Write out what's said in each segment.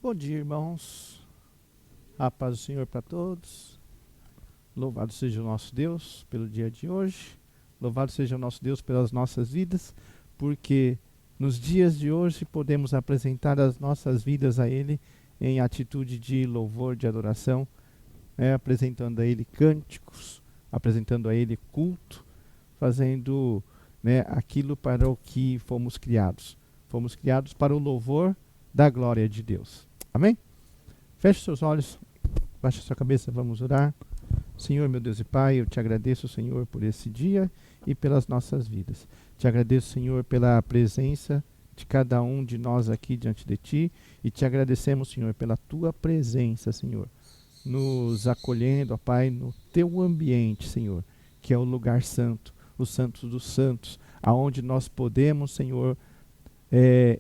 Bom dia, irmãos. A paz do Senhor para todos. Louvado seja o nosso Deus pelo dia de hoje. Louvado seja o nosso Deus pelas nossas vidas, porque nos dias de hoje podemos apresentar as nossas vidas a Ele em atitude de louvor, de adoração, apresentando a Ele cânticos, apresentando a Ele culto, fazendo aquilo para o que fomos criados. Fomos criados para o louvor da glória de Deus. Amém? Feche seus olhos, baixe sua cabeça, vamos orar. Senhor, meu Deus e Pai, eu te agradeço, Senhor, por esse dia e pelas nossas vidas. Te agradeço, Senhor, pela presença de cada um de nós aqui diante de Ti, e te agradecemos, Senhor, pela Tua presença, Senhor, nos acolhendo, ó Pai, no Teu ambiente, Senhor, que é o lugar santo, o Santo dos Santos, aonde nós podemos, Senhor,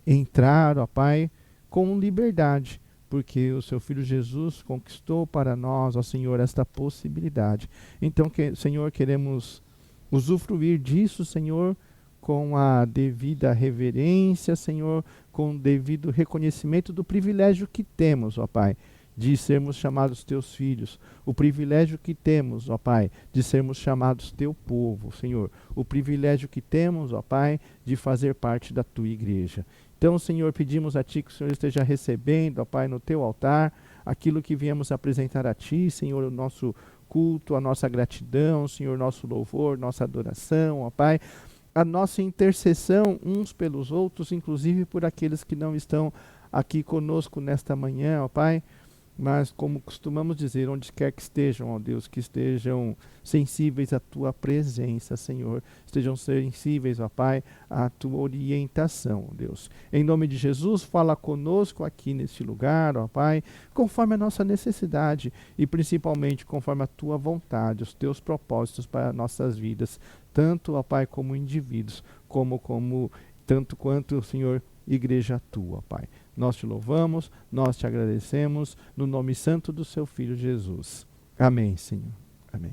entrar, ó Pai, com liberdade, porque o Seu Filho Jesus conquistou para nós, ó Senhor, esta possibilidade. Então, Senhor, queremos usufruir disso, Senhor, com a devida reverência, Senhor, com o devido reconhecimento do privilégio que temos, ó Pai, de sermos chamados Teus filhos, o privilégio que temos, ó Pai, de sermos chamados Teu povo, Senhor, o privilégio que temos, ó Pai, de fazer parte da Tua igreja. Então, Senhor, pedimos a Ti que o Senhor esteja recebendo, ó Pai, no Teu altar, aquilo que viemos apresentar a Ti, Senhor, o nosso culto, a nossa gratidão, Senhor, nosso louvor, nossa adoração, ó Pai, a nossa intercessão uns pelos outros, inclusive por aqueles que não estão aqui conosco nesta manhã, ó Pai, mas como costumamos dizer, onde quer que estejam, ó Deus, que estejam sensíveis à Tua presença, Senhor, estejam sensíveis, ó Pai, à Tua orientação, ó Deus. Em nome de Jesus, fala conosco aqui neste lugar, ó Pai, conforme a nossa necessidade e principalmente conforme a Tua vontade, os Teus propósitos para nossas vidas, tanto, ó Pai, como indivíduos, tanto quanto, Senhor, igreja Tua, ó Pai. Nós Te louvamos, nós Te agradecemos, no nome santo do Seu Filho Jesus. Amém, Senhor. Amém.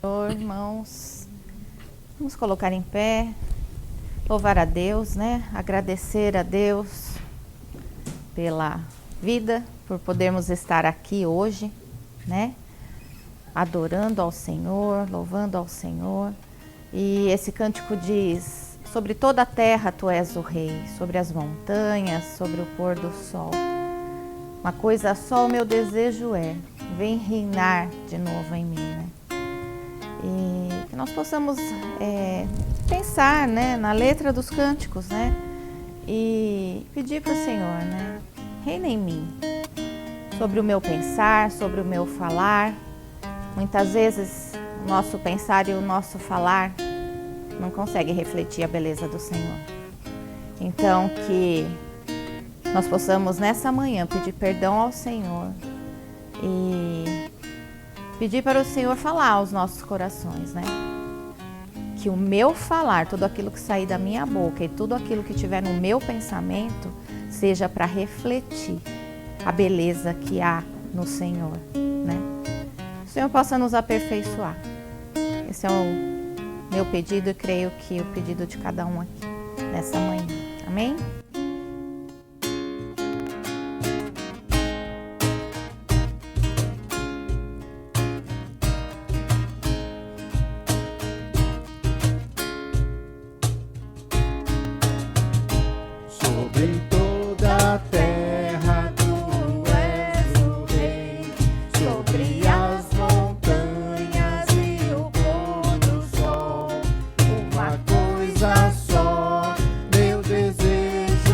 Senhor, irmãos, vamos colocar em pé, louvar a Deus, agradecer a Deus pela vida, por podermos estar aqui hoje, adorando ao Senhor, louvando ao Senhor. E esse cântico diz: sobre toda a terra Tu és o Rei, sobre as montanhas, sobre o pôr do sol. Uma coisa só o meu desejo vem reinar de novo em mim, E que nós possamos pensar, na letra dos cânticos, e pedir para o Senhor, reina em mim, sobre o meu pensar, sobre o meu falar. Muitas vezes o nosso pensar e o nosso falar não consegue refletir a beleza do Senhor. Então, que nós possamos nessa manhã pedir perdão ao Senhor e pedir para o Senhor falar aos nossos corações, Que o meu falar, tudo aquilo que sair da minha boca e tudo aquilo que tiver no meu pensamento, seja para refletir a beleza que há no Senhor, Que o Senhor possa nos aperfeiçoar. Esse é o meu pedido, e creio que o pedido de cada um aqui nessa manhã. Amém? Sobre toda a terra Tu és o Rei, sobre as montanhas e o pôr do sol. Uma coisa só, meu desejo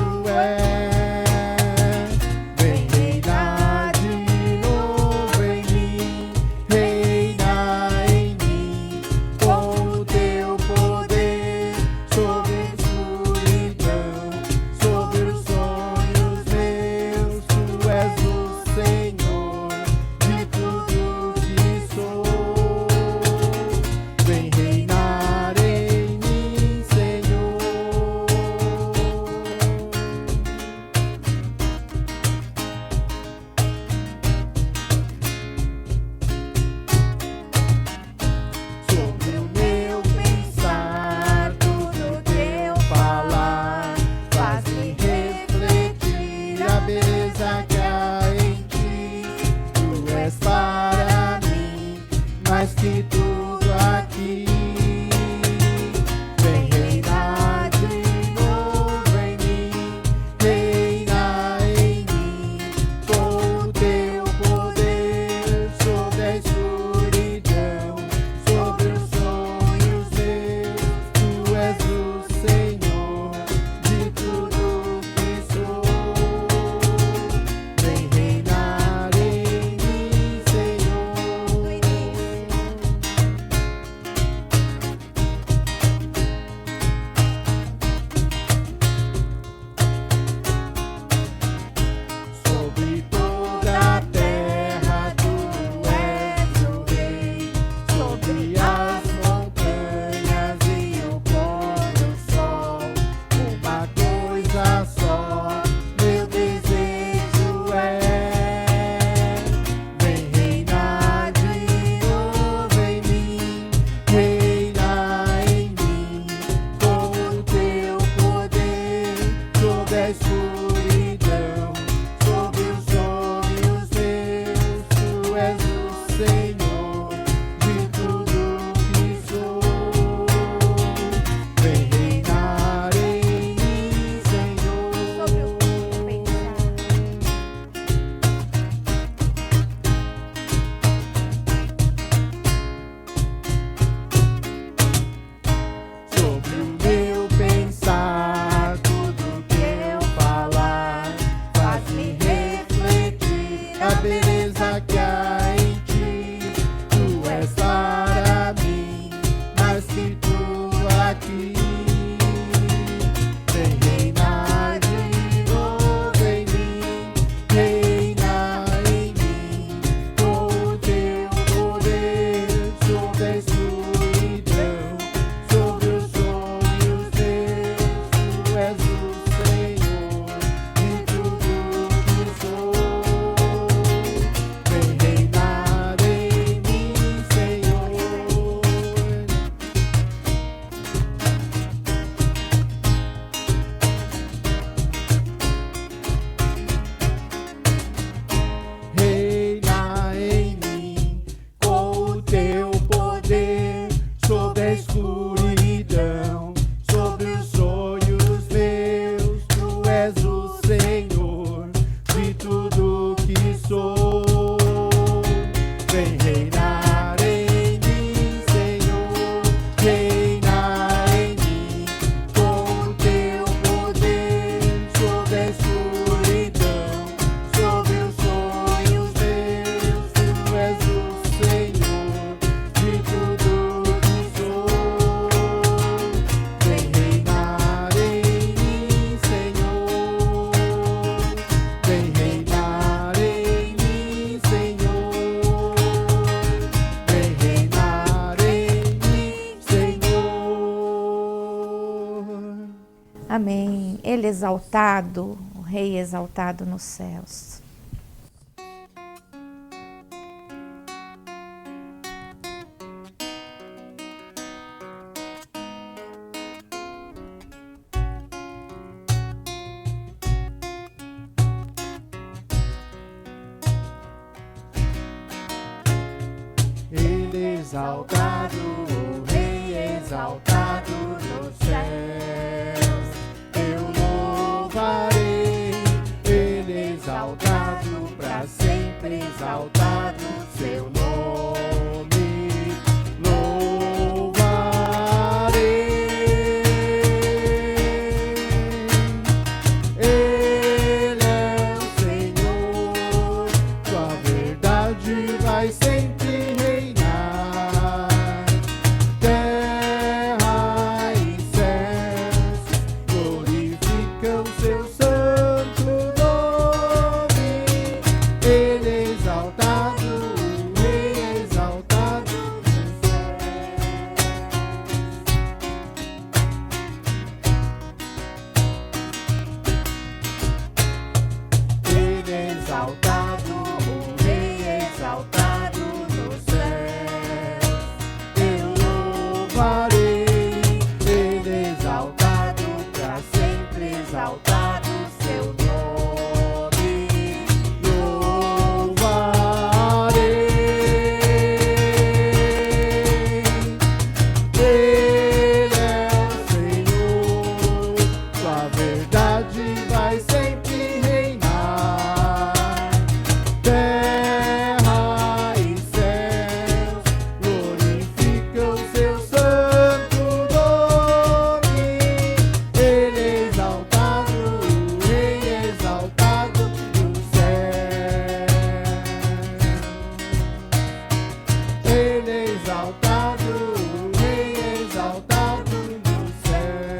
Amém. Ele exaltado, o Rei exaltado nos céus. Ele exaltado, o Rei exaltado nos céus, eu louvarei. Ele exaltado, para sempre exaltado, seu nome louvarei. Ele é o Senhor, sua verdade vai sempre reinar. Terra e céus glorificam seu santo nome. Ele é exaltado, o Rei exaltado nos céus. Ele é exaltado, o Rei exaltado nos céus, eu louvarei. Ele é exaltado, para sempre exaltado, seu nome louvarei. Ele é o Senhor, sua verdade vai sempre reinar. Terra e céus glorificam seu santo nome. Ele é exaltado, o Rei exaltado nos céus. Ele é exaltado, o Rei exaltado nos céus.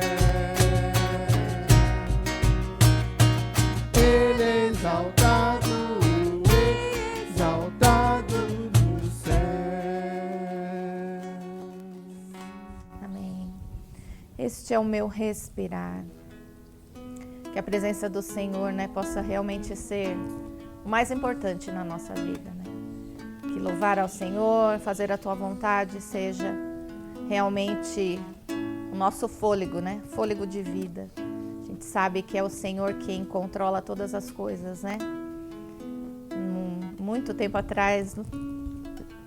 Ele é exaltado, o Rei exaltado nos céus. Amém. Este é o meu respirar. Que a presença do Senhor, né, possa realmente ser o mais importante na nossa vida, né? Que louvar ao Senhor, fazer a tua vontade seja realmente o nosso fôlego, né? Fôlego de vida. A gente sabe que é o Senhor quem controla todas as coisas, né? Muito tempo atrás,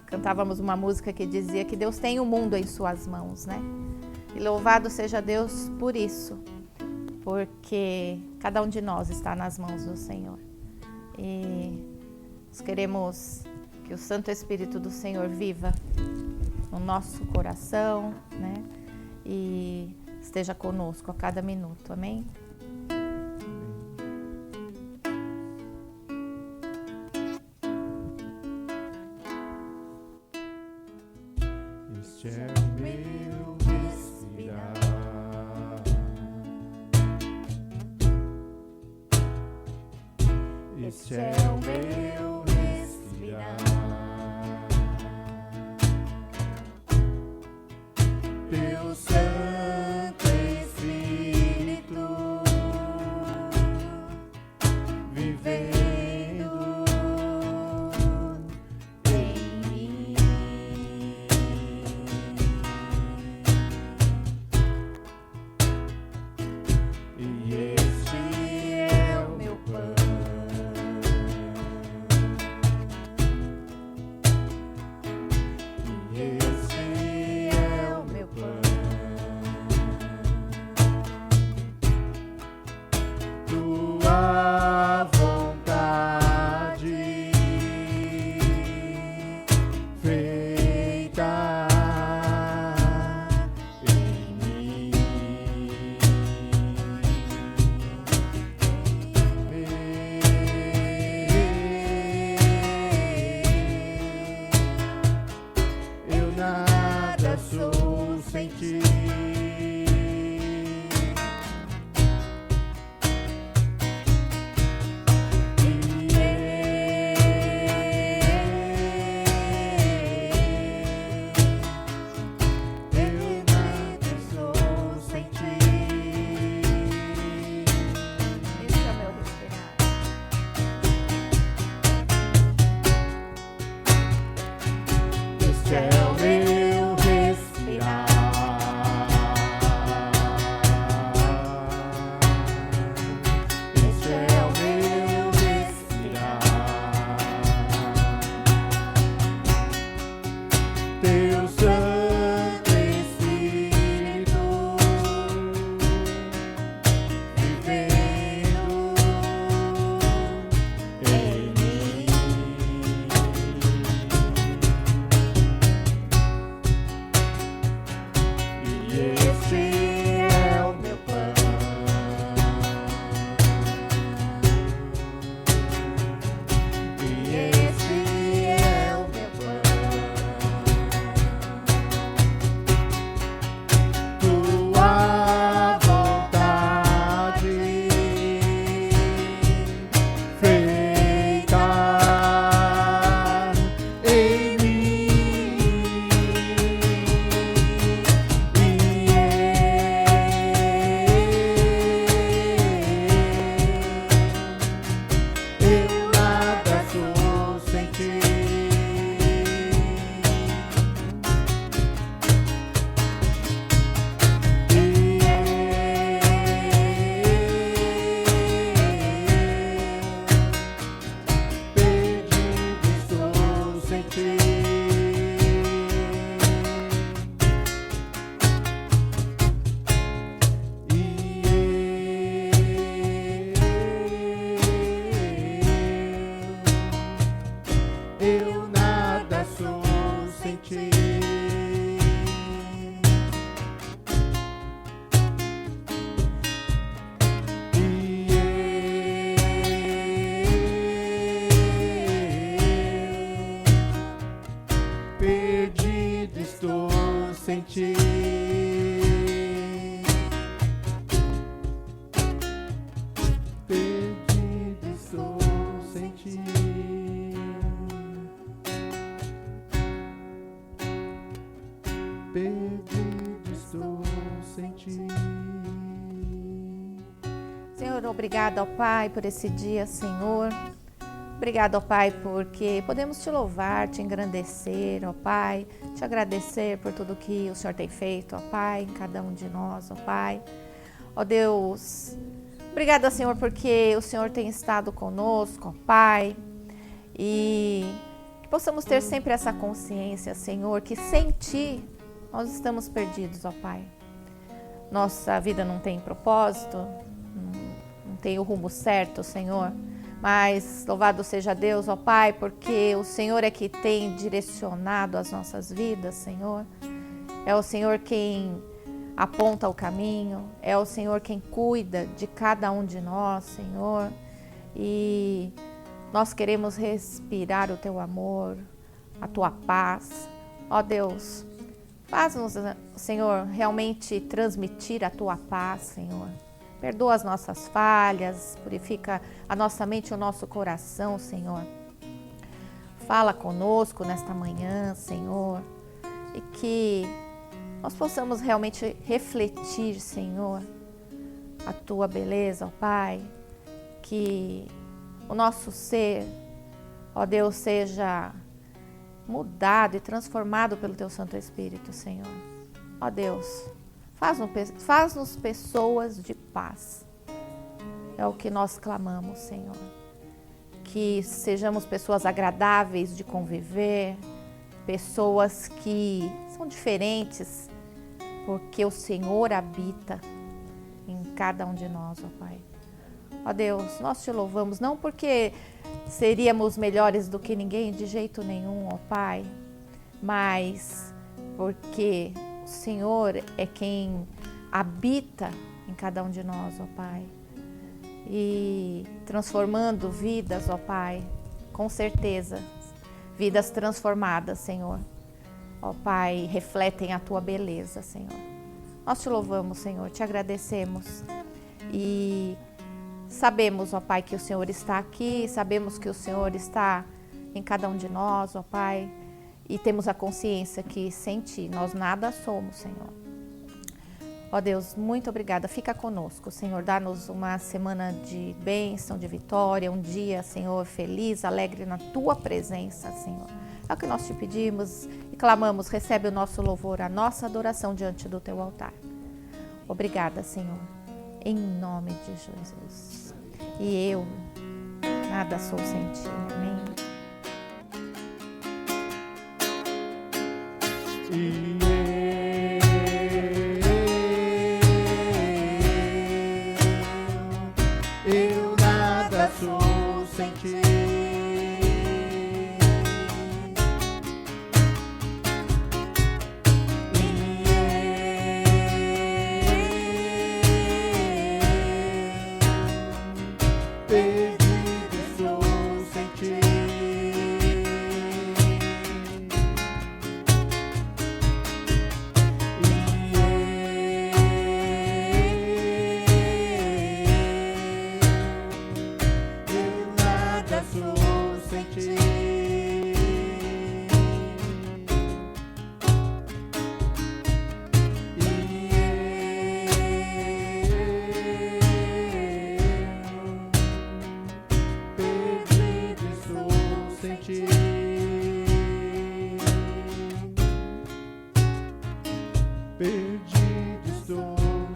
cantávamos uma música que dizia que Deus tem o mundo em suas mãos, né? E louvado seja Deus por isso, porque cada um de nós está nas mãos do Senhor. E nós queremos que o Santo Espírito do Senhor viva no nosso coração, né? E esteja conosco a cada minuto, amém? Este é o meu respirar. Este é o meu respirar. Teu Santo Espírito vivendo em mim. E este é o meu pão Senhor, obrigado, ó Pai, por esse dia, Senhor. Obrigado, ó Pai, porque podemos te louvar, te engrandecer, ó Pai, te agradecer por tudo que o Senhor tem feito, ó Pai, em cada um de nós, ó Pai. Ó Deus, obrigado, Senhor, porque o Senhor tem estado conosco, ó Pai, e que possamos ter sempre essa consciência, Senhor, que sem Ti nós estamos perdidos, ó Pai. Nossa vida não tem propósito, não tem o rumo certo, Senhor. Mas louvado seja Deus, ó Pai, porque o Senhor é que tem direcionado as nossas vidas, Senhor. É o Senhor quem aponta o caminho, é o Senhor quem cuida de cada um de nós, Senhor. E nós queremos respirar o Teu amor, a Tua paz. Ó Deus, faz-nos, Senhor, realmente transmitir a Tua paz, Senhor. Perdoa as nossas falhas, purifica a nossa mente e o nosso coração, Senhor. Fala conosco nesta manhã, Senhor, e que nós possamos realmente refletir, Senhor, a Tua beleza, ó Pai, que o nosso ser, ó Deus, seja mudado e transformado pelo Teu Santo Espírito, Senhor. Ó Deus, faz-nos pessoas de paz. É o que nós clamamos, Senhor. Que sejamos pessoas agradáveis de conviver, pessoas que são diferentes, porque o Senhor habita em cada um de nós, ó Pai. Ó Deus, nós Te louvamos, não porque seríamos melhores do que ninguém, de jeito nenhum, ó Pai, mas porque o Senhor é quem habita em cada um de nós, ó Pai, e transformando vidas, ó Pai, com certeza, vidas transformadas, Senhor, ó Pai, refletem a Tua beleza, Senhor. Nós Te louvamos, Senhor, Te agradecemos e sabemos, ó Pai, que o Senhor está aqui, sabemos que o Senhor está em cada um de nós, ó Pai, e temos a consciência que sem Ti nós nada somos, Senhor. Ó Deus, muito obrigada. Fica conosco, Senhor. Dá-nos uma semana de bênção, de vitória, um dia, Senhor, feliz, alegre na Tua presença, Senhor. É o que nós Te pedimos e clamamos. Recebe o nosso louvor, a nossa adoração diante do Teu altar. Obrigada, Senhor. Em nome de Jesus. E eu nada sou sem Ti. Amém. Eu nada sou sem Ti.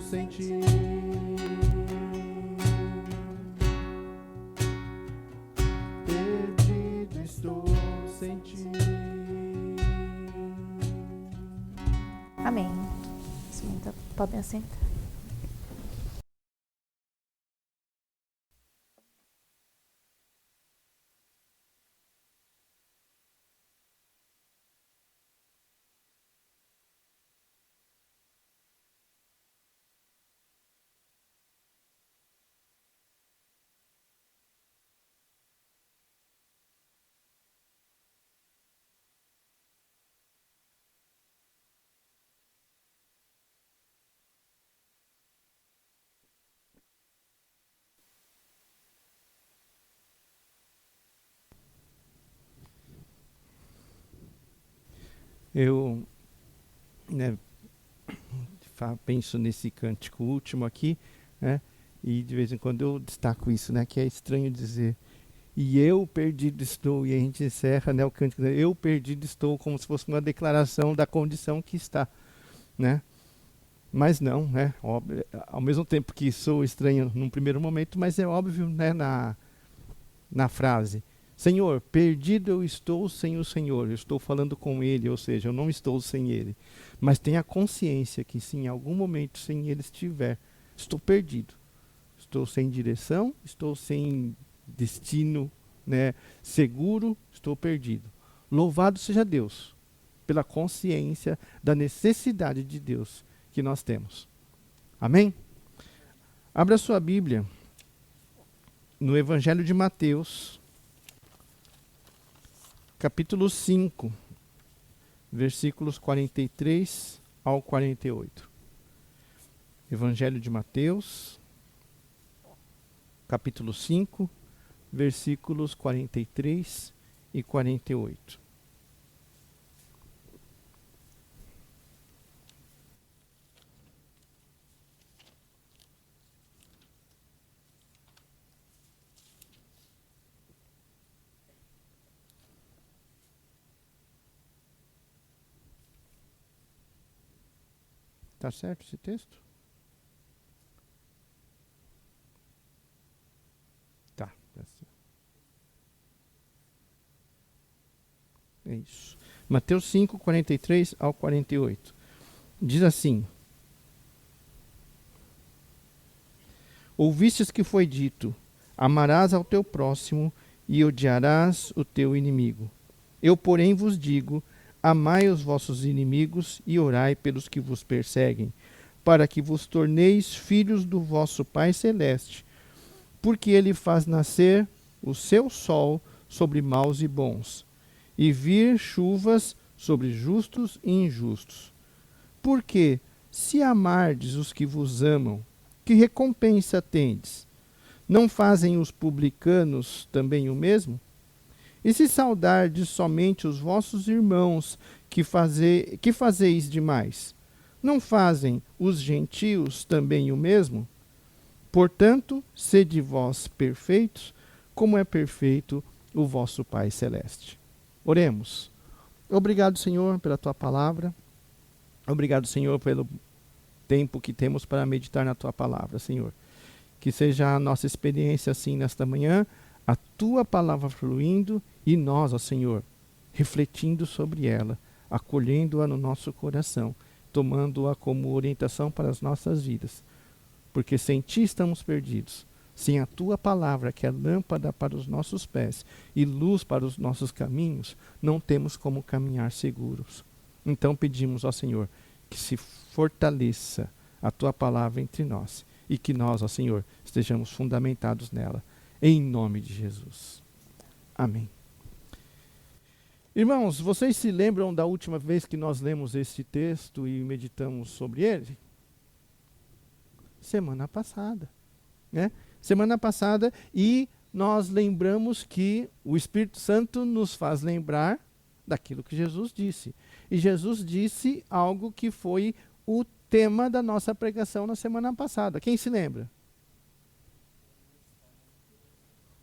sem ti. Perdido estou sem ti. Amém. Podem assentar. Eu, né, penso nesse cântico último aqui, né, e de vez em quando eu destaco isso, né, que é estranho dizer, e eu perdido estou, e a gente encerra, né, o cântico, eu perdido estou, como se fosse uma declaração da condição que está, né, mas não, né, óbvio, ao mesmo tempo que sou estranho num primeiro momento, mas é óbvio, né, na frase, Senhor, perdido eu estou sem o Senhor, eu estou falando com Ele, ou seja, eu não estou sem Ele. Mas tenha consciência que se em algum momento sem Ele estiver, estou perdido. Estou sem direção, estou sem destino, né, seguro, estou perdido. Louvado seja Deus pela consciência da necessidade de Deus que nós temos. Amém? Abra sua Bíblia no Evangelho de Mateus, capítulo 5, versículos 43 ao 48. Evangelho de Mateus, capítulo 5, versículos 43 e 48. Tá certo esse texto? Tá certo. É isso. Mateus 5, 43 ao 48. Diz assim: Ouvistes que foi dito, amarás ao teu próximo e odiarás o teu inimigo. Eu, porém, vos digo, amai os vossos inimigos e orai pelos que vos perseguem, para que vos torneis filhos do vosso Pai Celeste, porque ele faz nascer o seu sol sobre maus e bons, e vir chuvas sobre justos e injustos. Porque, se amardes os que vos amam, que recompensa tendes? Não fazem os publicanos também o mesmo? E se saudardes somente os vossos irmãos, que fazeis demais? Não fazem os gentios também o mesmo? Portanto, sede vós perfeitos, como é perfeito o vosso Pai Celeste. Oremos. Obrigado, Senhor, pela tua palavra. Obrigado, Senhor, pelo tempo que temos para meditar na tua palavra, Senhor. Que seja a nossa experiência assim nesta manhã, a tua palavra fluindo e nós, ó Senhor, refletindo sobre ela, acolhendo-a no nosso coração, tomando-a como orientação para as nossas vidas. Porque sem ti estamos perdidos. Sem a tua palavra, que é lâmpada para os nossos pés e luz para os nossos caminhos, não temos como caminhar seguros. Então pedimos ao Senhor que se fortaleça a tua palavra entre nós e que nós, ó Senhor, estejamos fundamentados nela. Em nome de Jesus. Amém. Irmãos, vocês se lembram da última vez que nós lemos este texto e meditamos sobre ele? Semana passada, né? Semana passada, e nós lembramos que o Espírito Santo nos faz lembrar daquilo que Jesus disse. E Jesus disse algo que foi o tema da nossa pregação na semana passada. Quem se lembra?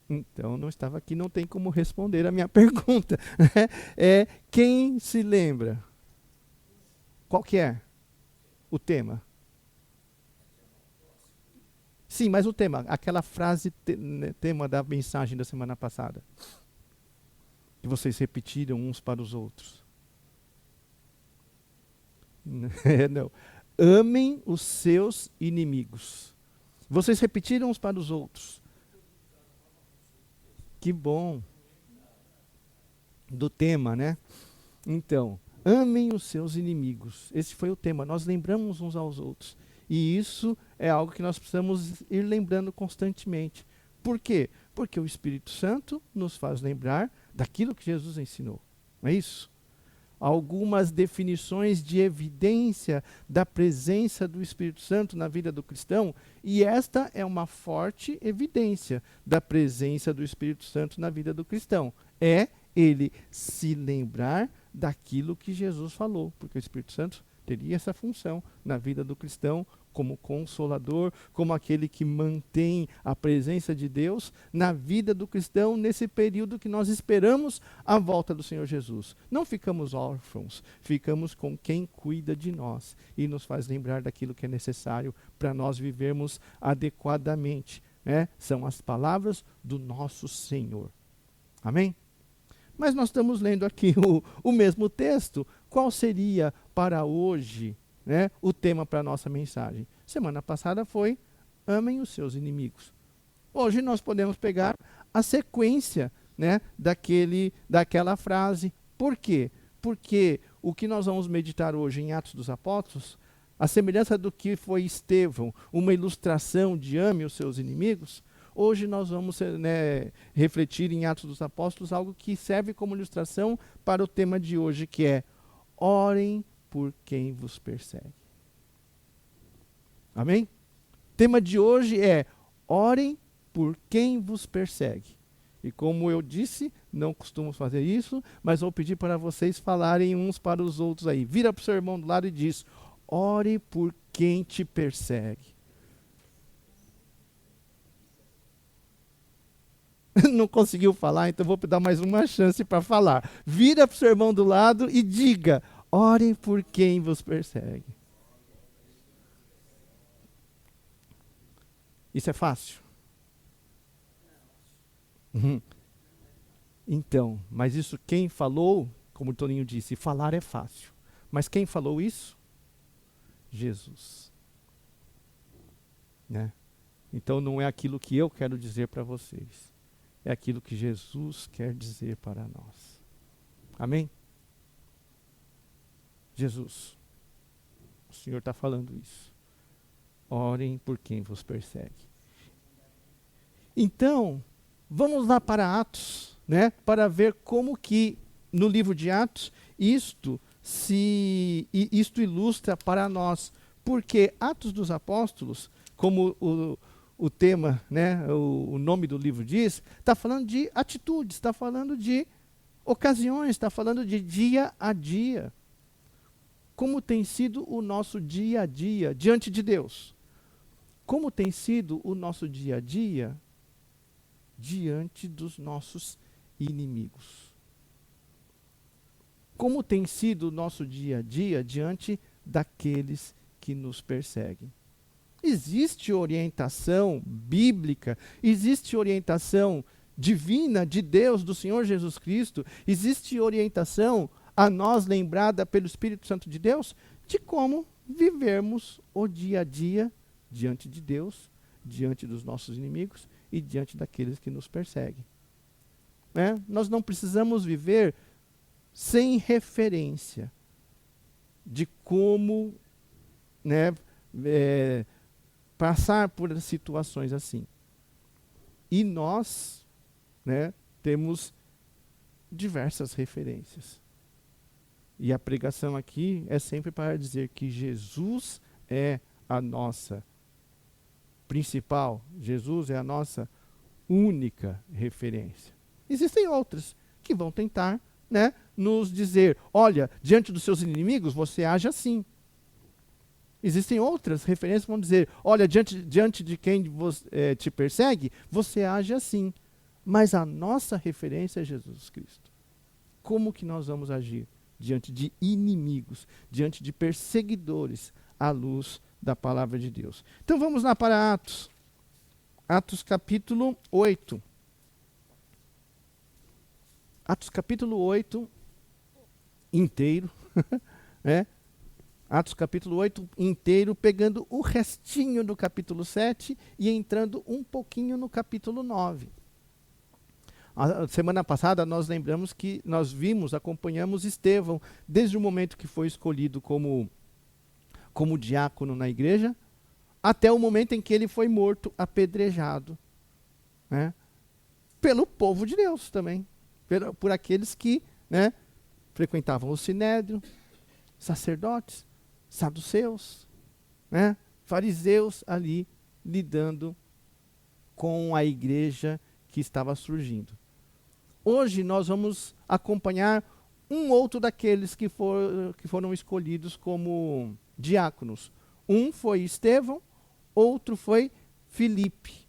Então, não estava aqui, não tem como responder a minha pergunta. Quem se lembra? Qual que é o tema? Sim, mas o tema, aquela frase tema da mensagem da semana passada. Que vocês repetiram uns para os outros. Não. Amem os seus inimigos. Vocês repetiram uns para os outros. Que bom. Do tema, né? Então, amem os seus inimigos. Esse foi o tema. Nós lembramos uns aos outros. E isso é algo que nós precisamos ir lembrando constantemente. Por quê? Porque o Espírito Santo nos faz lembrar daquilo que Jesus ensinou. Não é isso? Algumas definições de evidência da presença do Espírito Santo na vida do cristão, e esta é uma forte evidência da presença do Espírito Santo na vida do cristão. É ele se lembrar daquilo que Jesus falou, porque o Espírito Santo teria essa função na vida do cristão, como consolador, como aquele que mantém a presença de Deus na vida do cristão nesse período que nós esperamos a volta do Senhor Jesus. Não ficamos órfãos, ficamos com quem cuida de nós e nos faz lembrar daquilo que é necessário para nós vivermos adequadamente, né? São as palavras do nosso Senhor. Amém? Mas nós estamos lendo aqui o mesmo texto. Qual seria para hoje, né, o tema para a nossa mensagem? Semana passada foi: amem os seus inimigos. Hoje nós podemos pegar a sequência, né, daquela frase. Por quê? Porque o que nós vamos meditar hoje em Atos dos Apóstolos, a semelhança do que foi Estevão, uma ilustração de ame os seus inimigos, hoje nós vamos, né, refletir em Atos dos Apóstolos algo que serve como ilustração para o tema de hoje, que é: orem por quem vos persegue. Amém? O tema de hoje é: orem por quem vos persegue. E como eu disse, não costumo fazer isso, mas vou pedir para vocês falarem uns para os outros aí. Vira para o seu irmão do lado e diz: ore por quem te persegue. Não conseguiu falar, então vou dar mais uma chance para falar. Vira para o seu irmão do lado e diga: orem por quem vos persegue. Isso é fácil? Uhum. Então, mas isso quem falou, como o Toninho disse, falar é fácil. Mas quem falou isso? Jesus. Né? Então não é aquilo que eu quero dizer para vocês. É aquilo que Jesus quer dizer para nós. Amém? Jesus, o Senhor está falando isso. Orem por quem vos persegue. Então, vamos lá para Atos, né, para ver como que no livro de Atos isto ilustra para nós. Porque Atos dos Apóstolos, como o tema, né, o nome do livro diz, está falando de atitudes, está falando de ocasiões, está falando de dia a dia. Como tem sido o nosso dia a dia diante de Deus? Como tem sido o nosso dia a dia diante dos nossos inimigos? Como tem sido o nosso dia a dia diante daqueles que nos perseguem? Existe orientação bíblica, existe orientação divina de Deus, do Senhor Jesus Cristo, existe orientação a nós lembrada pelo Espírito Santo de Deus de como vivermos o dia a dia diante de Deus, diante dos nossos inimigos e diante daqueles que nos perseguem. Né? Nós não precisamos viver sem referência de como, né, passar por situações assim. E nós, né, temos diversas referências. E a pregação aqui é sempre para dizer que Jesus é a nossa principal, Jesus é a nossa única referência. Existem outras que vão tentar, né, nos dizer: olha, diante dos seus inimigos você age assim. Existem outras referências que vão dizer: olha, diante de quem te persegue, você age assim. Mas a nossa referência é Jesus Cristo. Como que nós vamos agir diante de inimigos, diante de perseguidores, à luz da palavra de Deus? Então vamos lá para Atos, Atos capítulo 8. Atos capítulo 8 inteiro, né? Atos capítulo 8 inteiro, pegando o restinho do capítulo 7 e entrando um pouquinho no capítulo 9. A semana passada nós lembramos que nós acompanhamos Estevão, desde o momento que foi escolhido como diácono na igreja, até o momento em que ele foi morto, apedrejado, né? Pelo povo de Deus também, por aqueles que, né, frequentavam o sinédrio, sacerdotes, saduceus, né, fariseus ali lidando com a igreja que estava surgindo. Hoje nós vamos acompanhar um outro daqueles que foram escolhidos como diáconos. Um foi Estevão, outro foi Filipe.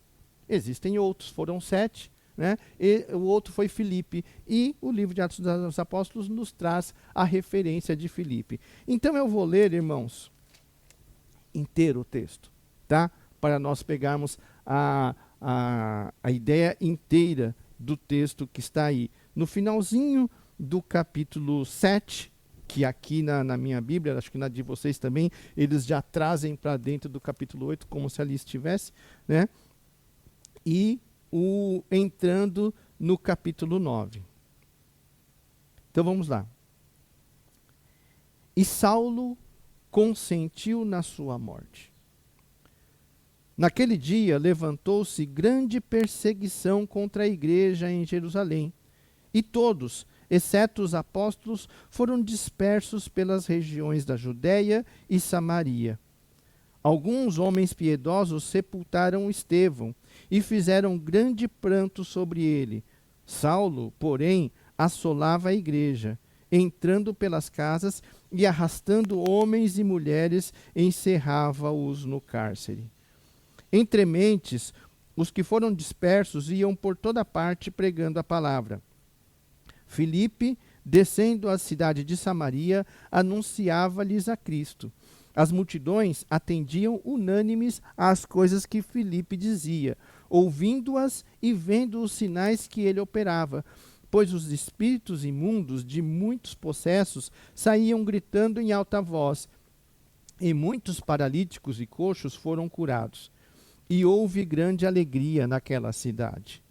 Existem outros, foram 7, né? E o outro foi Filipe. E o livro de Atos dos Apóstolos nos traz a referência de Filipe. Então eu vou ler, irmãos, inteiro o texto, tá? Para nós pegarmos a ideia inteira do texto que está aí. No finalzinho do capítulo 7, que aqui na minha Bíblia, acho que na de vocês também, eles já trazem para dentro do capítulo 8, como se ali estivesse, né? E entrando no capítulo 9. Então vamos lá. E Saulo consentiu na sua morte. Naquele dia levantou-se grande perseguição contra a igreja em Jerusalém, e todos, exceto os apóstolos, foram dispersos pelas regiões da Judéia e Samaria. Alguns homens piedosos sepultaram Estevão e fizeram grande pranto sobre ele. Saulo, porém, assolava a igreja, entrando pelas casas e arrastando homens e mulheres, encerrava-os no cárcere. Entre mentes, os que foram dispersos iam por toda parte pregando a palavra. Filipe, descendo à cidade de Samaria, anunciava-lhes a Cristo. As multidões atendiam unânimes às coisas que Filipe dizia, ouvindo-as e vendo os sinais que ele operava, pois os espíritos imundos de muitos possessos saíam gritando em alta voz, e muitos paralíticos e coxos foram curados. E houve grande alegria naquela cidade.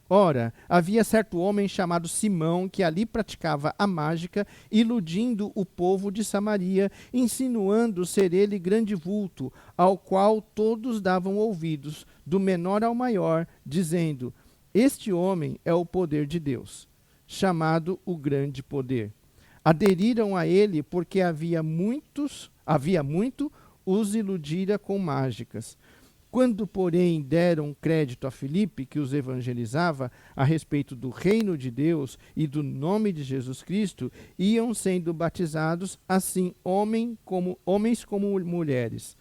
Ora, havia certo homem chamado Simão, que ali praticava a mágica, iludindo o povo de Samaria, insinuando ser ele grande vulto, ao qual todos davam ouvidos, do menor ao maior, dizendo: este homem é o poder de Deus, chamado o grande poder. Aderiram a ele porque havia muito os iludira com mágicas. Quando, porém, deram crédito a Filipe, que os evangelizava, a respeito do reino de Deus e do nome de Jesus Cristo, iam sendo batizados, assim homens como mulheres.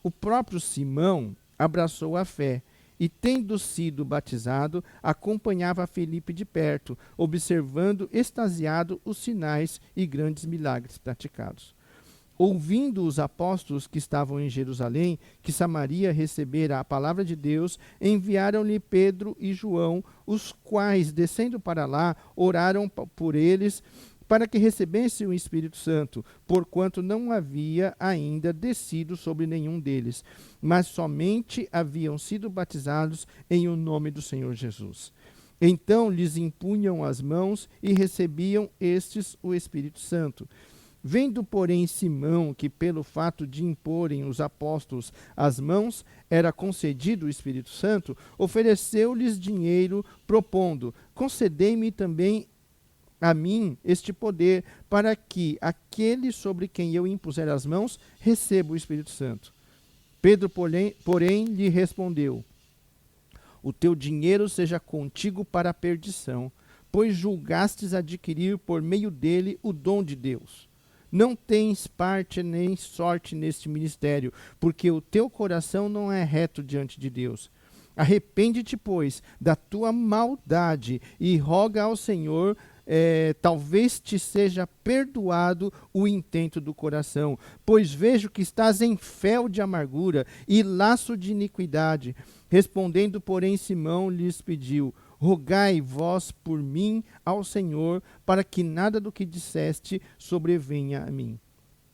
O próprio Simão abraçou a fé e, tendo sido batizado, acompanhava Filipe de perto, observando extasiado os sinais e grandes milagres praticados. Ouvindo os apóstolos que estavam em Jerusalém, que Samaria recebera a palavra de Deus, enviaram-lhe Pedro e João, os quais, descendo para lá, oraram por eles, para que recebessem o Espírito Santo, porquanto não havia ainda descido sobre nenhum deles, mas somente haviam sido batizados em o nome do Senhor Jesus. Então lhes impunham as mãos e recebiam estes o Espírito Santo. Vendo, porém, Simão que pelo fato de imporem os apóstolos as mãos era concedido o Espírito Santo, ofereceu-lhes dinheiro, propondo: concedei-me também a mim este poder, para que aquele sobre quem eu impuser as mãos receba o Espírito Santo. Pedro, porém lhe respondeu: o teu dinheiro seja contigo para a perdição, pois julgastes adquirir por meio dele o dom de Deus. Não tens parte nem sorte neste ministério, porque o teu coração não é reto diante de Deus. Arrepende-te, pois, da tua maldade e roga ao Senhor talvez te seja perdoado o intento do coração, pois vejo que estás em fel de amargura e laço de iniquidade. Respondendo, porém, Simão lhes pediu: rogai vós por mim ao Senhor, para que nada do que disseste sobrevenha a mim.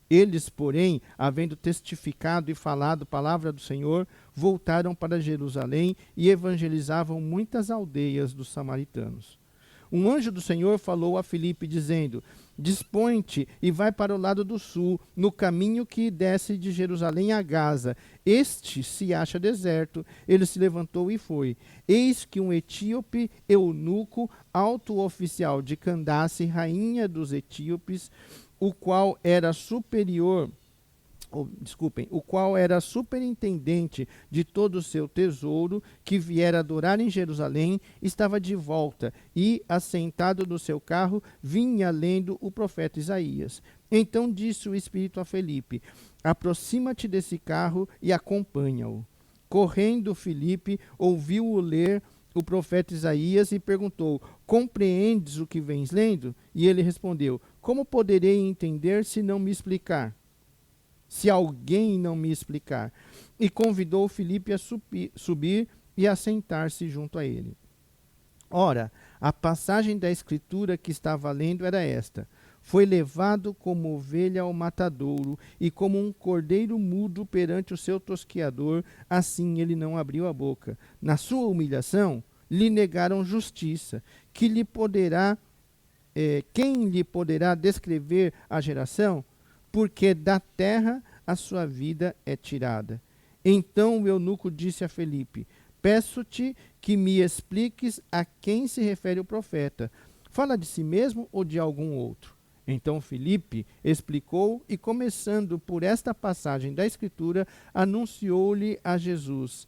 Eles, porém, havendo testificado e falado palavra do Senhor, voltaram para Jerusalém e evangelizavam muitas aldeias dos samaritanos. Um anjo do Senhor falou a Filipe, dizendo: dispõe-te e vai para o lado do sul, no caminho que desce de Jerusalém a Gaza. Este se acha deserto. Ele se levantou e foi. Eis que um etíope eunuco, alto oficial de Candace, rainha dos etíopes, o qual era superintendente de todo o seu tesouro, que viera adorar em Jerusalém, estava de volta e, assentado no seu carro, vinha lendo o profeta Isaías. Então disse o Espírito a Filipe: aproxima-te desse carro e acompanha-o. Correndo, Filipe ouviu-o ler o profeta Isaías e perguntou: compreendes o que vens lendo? E ele respondeu: como poderei entender se não me explicar? Se alguém não me explicar. E convidou Filipe a subir e a sentar-se junto a ele. Ora, a passagem da escritura que estava lendo era esta: foi levado como ovelha ao matadouro, e como um cordeiro mudo perante o seu tosquiador, assim ele não abriu a boca. Na sua humilhação, lhe negaram justiça. Quem lhe poderá descrever a geração? Porque da terra a sua vida é tirada. Então o eunuco disse a Filipe: peço-te que me expliques a quem se refere o profeta. Fala de si mesmo ou de algum outro? Então Filipe explicou e, começando por esta passagem da Escritura, anunciou-lhe a Jesus.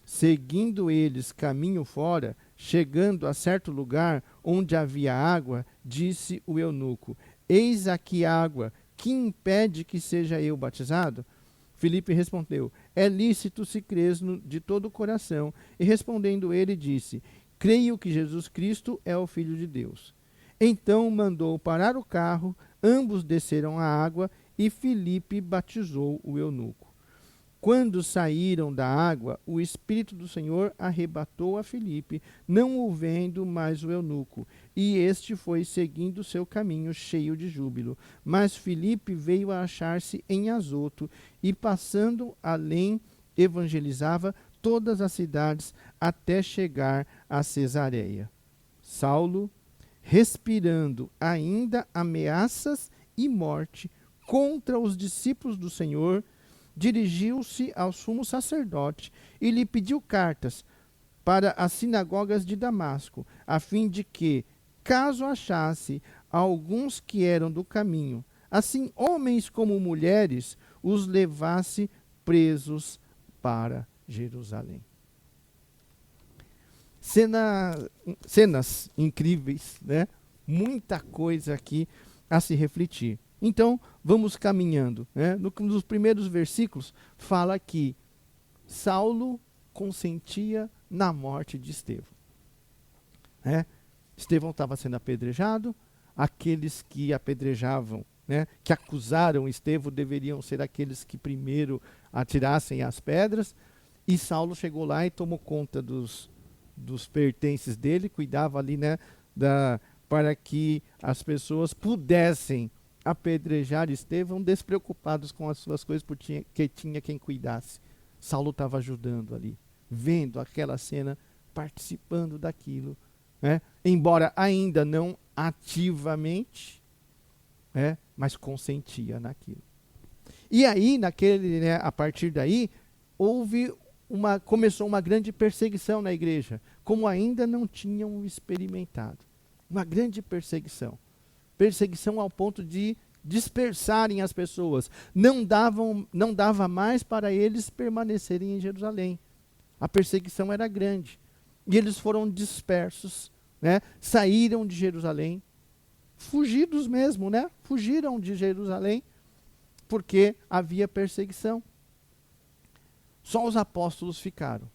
Seguindo eles caminho fora, chegando a certo lugar onde havia água, disse o eunuco: eis aqui água, que impede que seja eu batizado? Filipe respondeu: é lícito se crês de todo o coração. E respondendo ele, disse: creio que Jesus Cristo é o Filho de Deus. Então mandou parar o carro, ambos desceram à água e Filipe batizou o eunuco. Quando saíram da água, o Espírito do Senhor arrebatou a Filipe, não o vendo mais o eunuco, e este foi seguindo seu caminho cheio de júbilo. Mas Filipe veio a achar-se em Azoto, e passando além, evangelizava todas as cidades até chegar a Cesareia. Saulo, respirando ainda ameaças e morte contra os discípulos do Senhor, dirigiu-se ao sumo sacerdote e lhe pediu cartas para as sinagogas de Damasco, a fim de que, caso achasse alguns que eram do caminho, assim homens como mulheres, os levasse presos para Jerusalém. Cenas incríveis, né? Muita coisa aqui a se refletir. Então, vamos caminhando, né? Nos primeiros versículos, fala que Saulo consentia na morte de Estevão. Né? Estevão estava sendo apedrejado, aqueles que apedrejavam, né, que acusaram Estevão, deveriam ser aqueles que primeiro atirassem as pedras, e Saulo chegou lá e tomou conta dos pertences dele, cuidava ali, né, para que as pessoas pudessem apedrejar Estevão, despreocupados com as suas coisas, porque tinha quem cuidasse. Saulo estava ajudando ali, vendo aquela cena, participando daquilo, né? Embora ainda não ativamente, né? Mas consentia naquilo. E aí, né, a partir daí, começou uma grande perseguição na igreja, como ainda não tinham experimentado. Uma grande perseguição. Perseguição ao ponto de dispersarem as pessoas. Não dava mais para eles permanecerem em Jerusalém. A perseguição era grande. E eles foram dispersos, né? Saíram de Jerusalém, fugidos mesmo, né? Fugiram de Jerusalém, porque havia perseguição. Só os apóstolos ficaram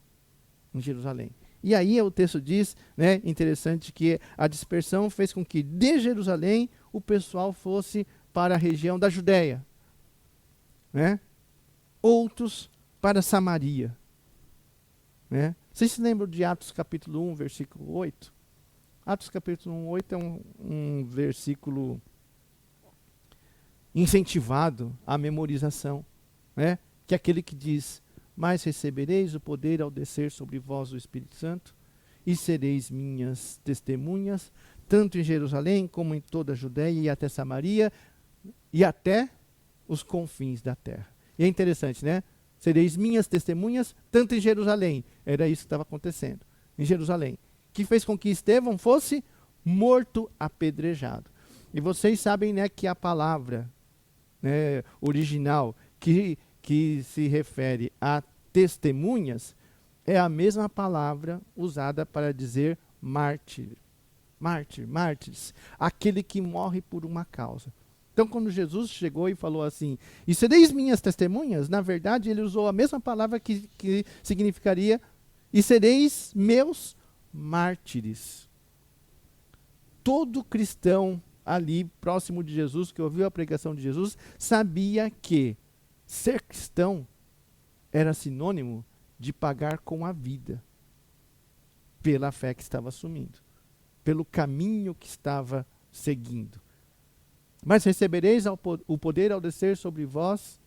em Jerusalém. E aí o texto diz, né, interessante, que a dispersão fez com que de Jerusalém o pessoal fosse para a região da Judéia, né? Outros para Samaria, né? Vocês se lembram de Atos capítulo 1, versículo 8? Atos capítulo 1, 8 é um versículo incentivado à memorização, né? Que é aquele que diz: mas recebereis o poder ao descer sobre vós o Espírito Santo, e sereis minhas testemunhas, tanto em Jerusalém como em toda a Judéia e até Samaria, e até os confins da terra. E é interessante, né? Sereis minhas testemunhas, tanto em Jerusalém. Era isso que estava acontecendo, em Jerusalém. Que fez com que Estevão fosse morto apedrejado. E vocês sabem, né, que a palavra, né, original que se refere a testemunhas é a mesma palavra usada para dizer mártir. Mártires. Aquele que morre por uma causa. Então, quando Jesus chegou e falou assim, e sereis minhas testemunhas, na verdade, ele usou a mesma palavra que significaria, e sereis meus mártires. Todo cristão ali, próximo de Jesus, que ouviu a pregação de Jesus, sabia que ser cristão era sinônimo de pagar com a vida, pela fé que estava assumindo, pelo caminho que estava seguindo. Mas recebereis o poder ao descer sobre vós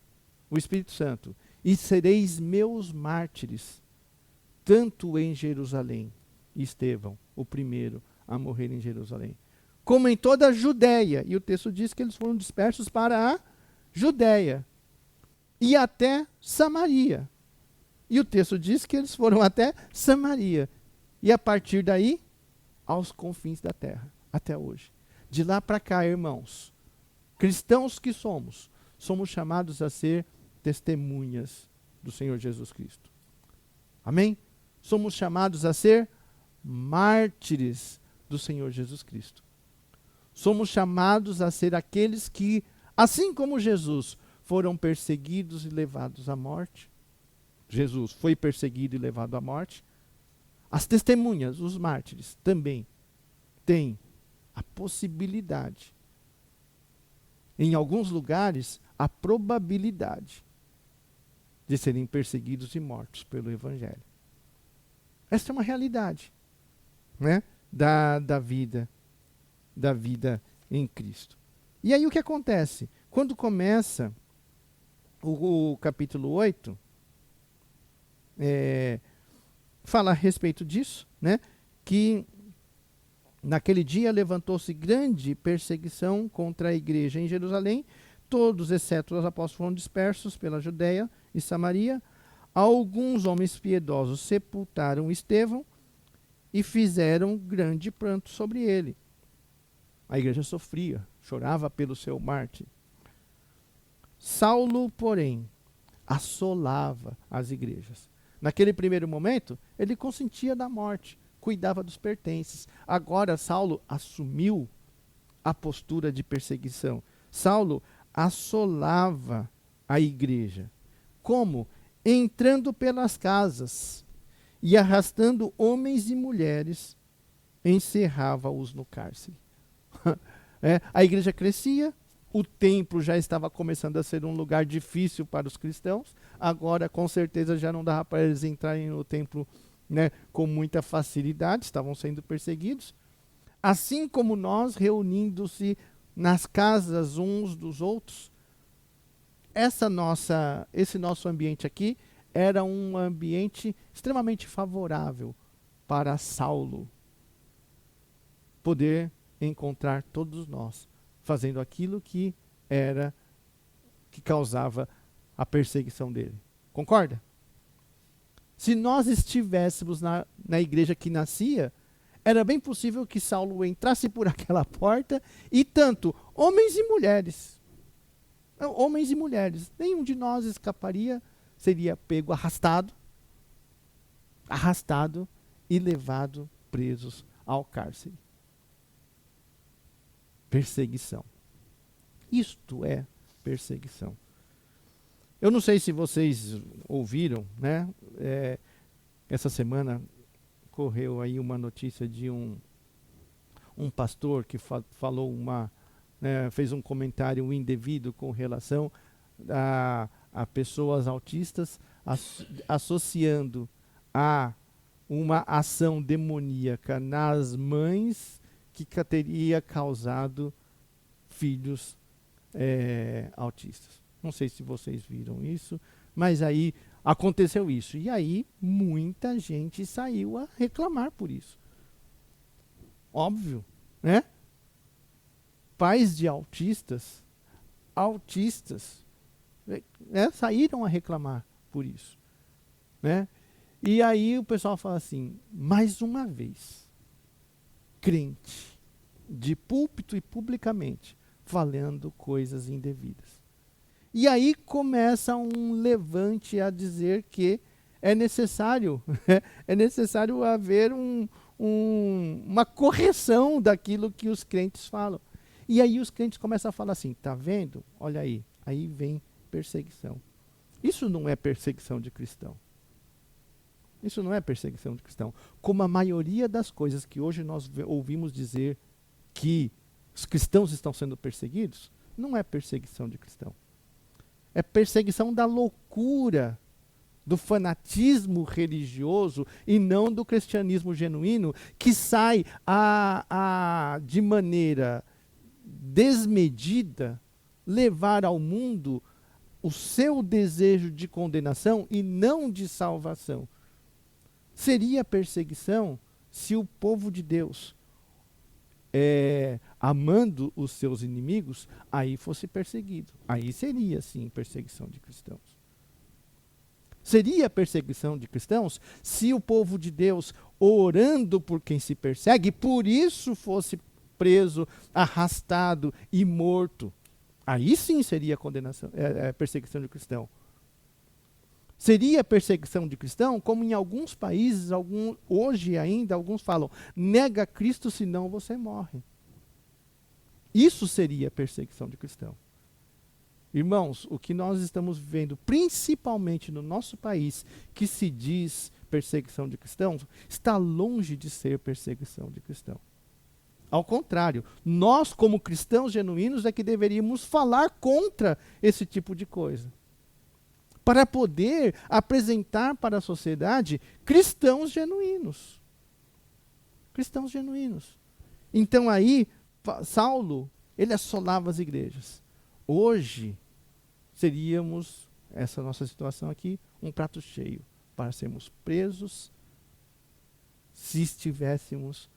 o Espírito Santo, e sereis meus mártires, tanto em Jerusalém, Estevão, o primeiro a morrer em Jerusalém, como em toda a Judéia. E o texto diz que eles foram dispersos para a Judéia e até Samaria. E o texto diz que eles foram até Samaria. E a partir daí, aos confins da terra, até hoje. De lá para cá, irmãos, cristãos que somos chamados a ser testemunhas do Senhor Jesus Cristo. Amém? Somos chamados a ser mártires do Senhor Jesus Cristo. Somos chamados a ser aqueles que, assim como Jesus, foram perseguidos e levados à morte. Jesus foi perseguido e levado à morte. As testemunhas, os mártires, também têm a possibilidade, em alguns lugares, a probabilidade de serem perseguidos e mortos pelo Evangelho. Essa é uma realidade, né, da vida em Cristo. E aí o que acontece? Quando começa o capítulo 8, fala a respeito disso, né, que naquele dia levantou-se grande perseguição contra a igreja em Jerusalém. Todos, exceto os apóstolos, foram dispersos pela Judéia e Samaria. Alguns homens piedosos sepultaram Estevão e fizeram grande pranto sobre ele. A igreja sofria, chorava pelo seu mártir. Saulo, porém, assolava as igrejas. Naquele primeiro momento, ele consentia da morte, cuidava dos pertences. Agora, Saulo assumiu a postura de perseguição. Saulo assolava a igreja. Como? Entrando pelas casas e arrastando homens e mulheres, encerrava-os no cárcere. A igreja crescia, o templo já estava começando a ser um lugar difícil para os cristãos. Agora, com certeza, já não dava para eles entrarem no templo, né, com muita facilidade, estavam sendo perseguidos. Assim como nós, reunindo-se nas casas uns dos outros, esse nosso ambiente aqui era um ambiente extremamente favorável para Saulo poder encontrar todos nós fazendo aquilo que causava a perseguição dele. Concorda? Se nós estivéssemos na igreja que nascia, era bem possível que Saulo entrasse por aquela porta e tanto homens e mulheres, nenhum de nós escaparia, seria pego arrastado e levado presos ao cárcere. Perseguição. Isto é perseguição. Eu não sei se vocês ouviram, né? Essa semana correu aí uma notícia de um pastor que falou fez um comentário indevido com relação a pessoas autistas, associando a uma ação demoníaca nas mães que teria causado filhos autistas. Não sei se vocês viram isso, mas aí aconteceu isso. E aí muita gente saiu a reclamar por isso. Óbvio, né? Pais de autistas, saíram a reclamar por isso, né? E aí o pessoal fala assim, mais uma vez, crente, de púlpito e publicamente, falando coisas indevidas. E aí começa um levante a dizer que é necessário haver uma correção daquilo que os crentes falam. E aí os crentes começam a falar assim, tá vendo? Olha aí vem perseguição. Isso não é perseguição de cristão. Isso não é perseguição de cristão. Como a maioria das coisas que hoje nós ouvimos dizer que os cristãos estão sendo perseguidos, não é perseguição de cristão. É perseguição da loucura, do fanatismo religioso e não do cristianismo genuíno, que sai de maneira desmedida levar ao mundo o seu desejo de condenação e não de salvação. Seria perseguição se o povo de Deus, amando os seus inimigos, aí fosse perseguido. Aí seria, sim, perseguição de cristãos. Seria perseguição de cristãos se o povo de Deus, orando por quem se persegue, por isso fosse preso, arrastado e morto. Aí sim seria condenação, perseguição de cristão. Seria perseguição de cristão, como em alguns países, hoje ainda, alguns falam, nega Cristo, senão você morre. Isso seria perseguição de cristão. Irmãos, o que nós estamos vivendo, principalmente no nosso país, que se diz perseguição de cristãos, está longe de ser perseguição de cristão. Ao contrário, nós como cristãos genuínos é que deveríamos falar contra esse tipo de coisa, para poder apresentar para a sociedade cristãos genuínos. Cristãos genuínos. Então aí, Saulo, ele assolava as igrejas. Hoje, seríamos, essa nossa situação aqui, um prato cheio para sermos presos se estivéssemos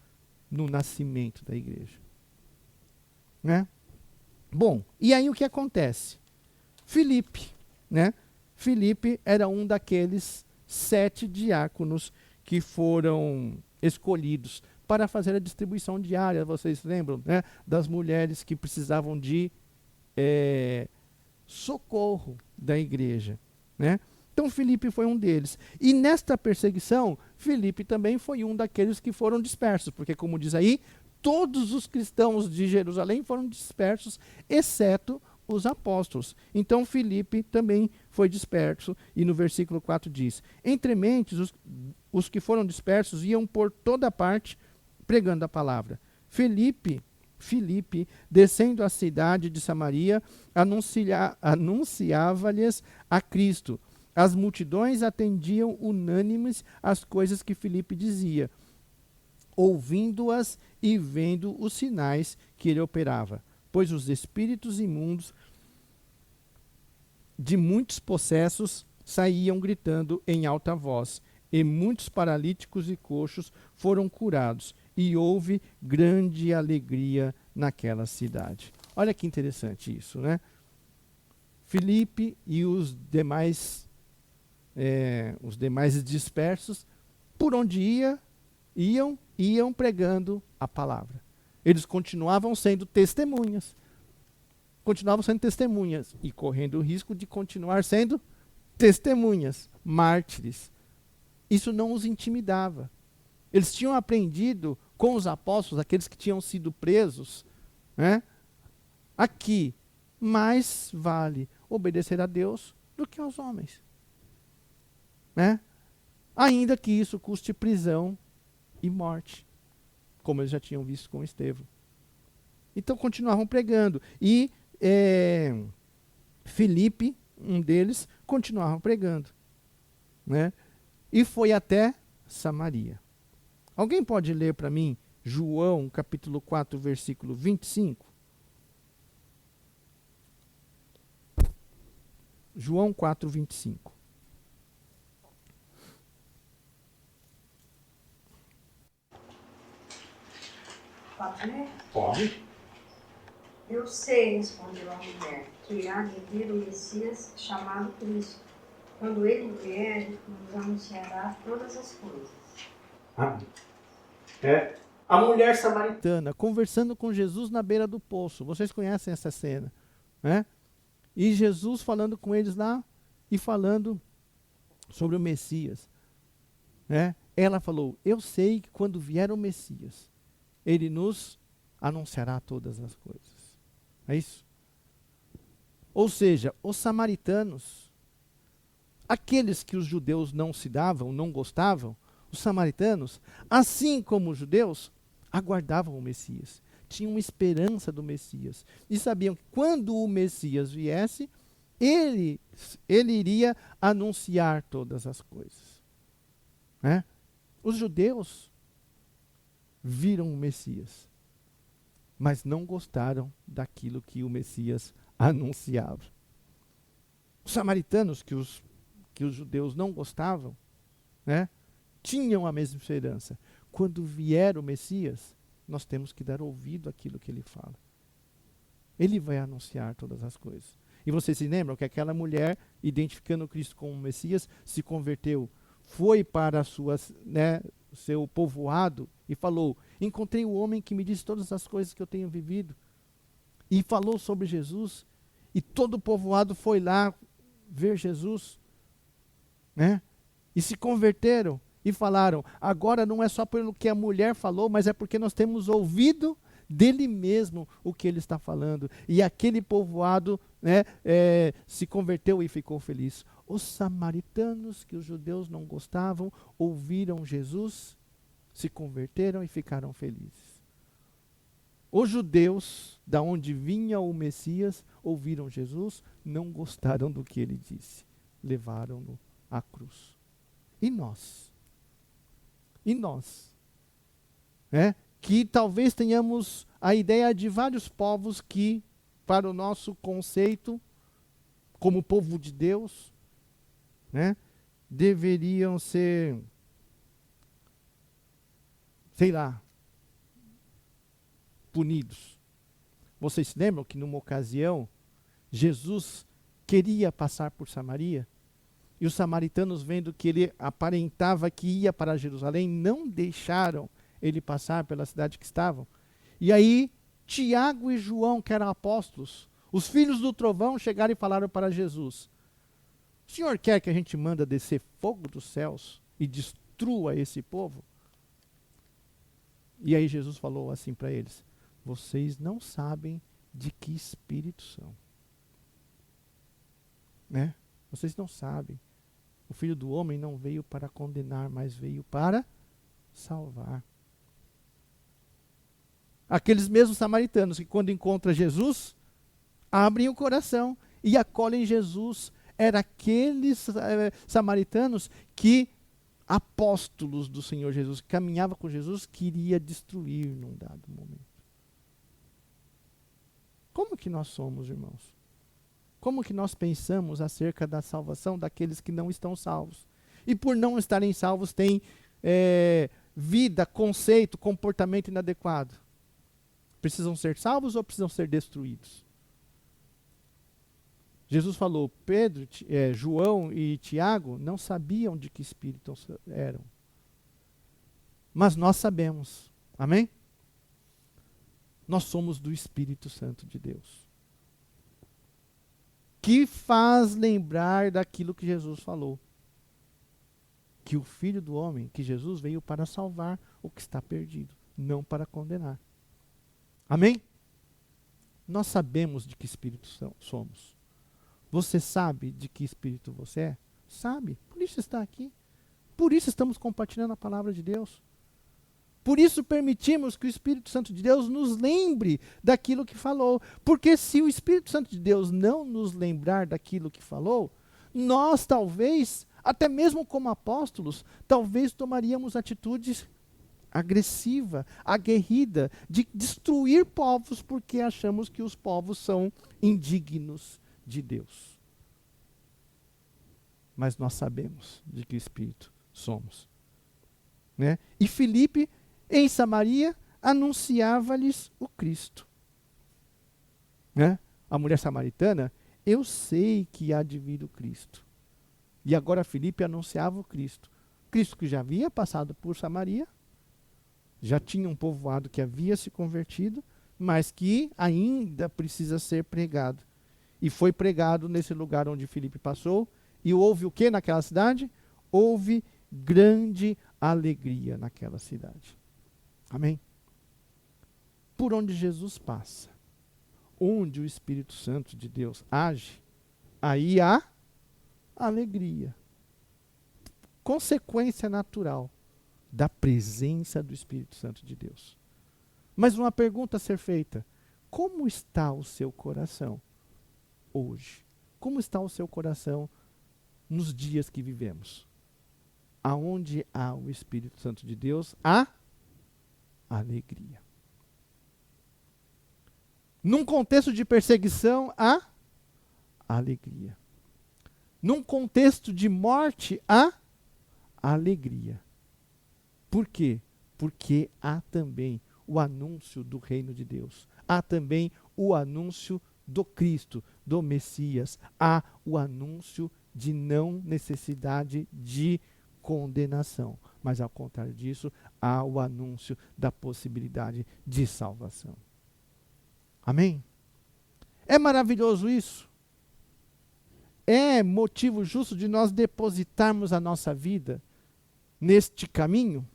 no nascimento da igreja. Né? Bom, e aí o que acontece? Filipe, né? Filipe era um daqueles 7 diáconos que foram escolhidos para fazer a distribuição diária, vocês lembram, né? Das mulheres que precisavam de socorro da igreja, né? Então Filipe foi um deles. E nesta perseguição, Filipe também foi um daqueles que foram dispersos, porque como diz aí, todos os cristãos de Jerusalém foram dispersos, exceto os apóstolos. Então Filipe também foi disperso, e no versículo 4 diz, entre mentes os que foram dispersos iam por toda parte pregando a palavra. Filipe, descendo à cidade de Samaria, anunciava-lhes a Cristo. As multidões atendiam unânimes às coisas que Filipe dizia, ouvindo-as e vendo os sinais que ele operava. Pois os espíritos imundos de muitos possessos saíam gritando em alta voz, e muitos paralíticos e coxos foram curados, e houve grande alegria naquela cidade. Olha que interessante isso, né? Filipe e os demais dispersos, por onde iam pregando a palavra. Eles continuavam sendo testemunhas e correndo o risco de continuar sendo testemunhas, mártires. Isso não os intimidava. Eles tinham aprendido com os apóstolos, aqueles que tinham sido presos, né? Aqui, mais vale obedecer a Deus do que aos homens, né? Ainda que isso custe prisão e morte, como eles já tinham visto com Estevão. Então continuavam pregando. E Filipe, um deles, continuava pregando, né? E foi até Samaria. Alguém pode ler para mim João capítulo 4, versículo 25? João 4, 25. Pode ler? Pode. Eu sei, respondeu a mulher, que há de vir o Messias chamado Cristo. Quando ele vier, nos anunciará todas as coisas. Amém. A mulher samaritana conversando com Jesus na beira do poço. Vocês conhecem essa cena, né? E Jesus falando com eles lá e falando sobre o Messias, né? Ela falou: eu sei que quando vier o Messias, ele nos anunciará todas as coisas. É isso? Ou seja, os samaritanos, aqueles que os judeus não se davam, não gostavam, os samaritanos, assim como os judeus, aguardavam o Messias. Tinham esperança do Messias. E sabiam que quando o Messias viesse, ele iria anunciar todas as coisas. Né? Os judeus viram o Messias, mas não gostaram daquilo que o Messias anunciava. Os samaritanos, que os judeus não gostavam, né, tinham a mesma esperança. Quando vier o Messias, nós temos que dar ouvido àquilo que ele fala. Ele vai anunciar todas as coisas. E vocês se lembram que aquela mulher, identificando Cristo como Messias, se converteu, foi para seu povoado e falou: encontrei o homem que me disse todas as coisas que eu tenho vivido. E falou sobre Jesus. E todo o povoado foi lá ver Jesus, né? E se converteram e falaram: agora não é só pelo que a mulher falou, mas é porque nós temos ouvido dele mesmo o que ele está falando. E aquele povoado, né, se converteu e ficou feliz. Os samaritanos, que os judeus não gostavam, ouviram Jesus, se converteram e ficaram felizes. Os judeus, da onde vinha o Messias, ouviram Jesus, não gostaram do que ele disse, levaram-no à cruz. E nós? E nós? Que talvez tenhamos a ideia de vários povos que, para o nosso conceito, como povo de Deus, né, deveriam ser, sei lá, punidos. Vocês se lembram que numa ocasião, Jesus queria passar por Samaria? E os samaritanos, vendo que ele aparentava que ia para Jerusalém, não deixaram ele passar pela cidade que estavam. E aí, Tiago e João, que eram apóstolos, os filhos do trovão, chegaram e falaram para Jesus: o Senhor quer que a gente manda descer fogo dos céus e destrua esse povo? E aí Jesus falou assim para eles: vocês não sabem de que espírito são. Né? Vocês não sabem. O Filho do Homem não veio para condenar, mas veio para salvar. Aqueles mesmos samaritanos que, quando encontram Jesus, abrem o coração e acolhem Jesus. Eram aqueles samaritanos que, apóstolos do Senhor Jesus, que caminhavam com Jesus, queria destruir num dado momento. Como que nós somos, irmãos? Como que nós pensamos acerca da salvação daqueles que não estão salvos? E por não estarem salvos, têm vida, conceito, comportamento inadequado. Precisam ser salvos ou precisam ser destruídos? Jesus falou: Pedro, João e Tiago não sabiam de que espírito eram. Mas nós sabemos. Amém? Nós somos do Espírito Santo de Deus, que faz lembrar daquilo que Jesus falou. Que o Filho do Homem, que Jesus veio para salvar o que está perdido, não para condenar. Amém? Nós sabemos de que espírito somos. Você sabe de que espírito você é? Sabe. Por isso está aqui. Por isso estamos compartilhando a palavra de Deus. Por isso permitimos que o Espírito Santo de Deus nos lembre daquilo que falou. Porque se o Espírito Santo de Deus não nos lembrar daquilo que falou, nós talvez, até mesmo como apóstolos, talvez tomaríamos atitudes agressiva, aguerrida, de destruir povos porque achamos que os povos são indignos de Deus. Mas nós sabemos de que espírito somos. Né? E Filipe, em Samaria, anunciava-lhes o Cristo. Né? A mulher samaritana, eu sei que há de vir o Cristo. E agora Filipe anunciava o Cristo. Cristo que já havia passado por Samaria, já tinha um povoado que havia se convertido, mas que ainda precisa ser pregado. E foi pregado nesse lugar onde Filipe passou. E houve o que naquela cidade? Houve grande alegria naquela cidade. Amém? Por onde Jesus passa, onde o Espírito Santo de Deus age, aí há alegria. Consequência natural da presença do Espírito Santo de Deus. Mas uma pergunta a ser feita: como está o seu coração hoje? Como está o seu coração nos dias que vivemos? Aonde há o Espírito Santo de Deus, há alegria. Num contexto de perseguição, há alegria. Num contexto de morte, há alegria. Por quê? Porque há também o anúncio do reino de Deus. Há também o anúncio do Cristo, do Messias. Há o anúncio de não necessidade de condenação. Mas, ao contrário disso, há o anúncio da possibilidade de salvação. Amém? É maravilhoso isso? É motivo justo de nós depositarmos a nossa vida neste caminho?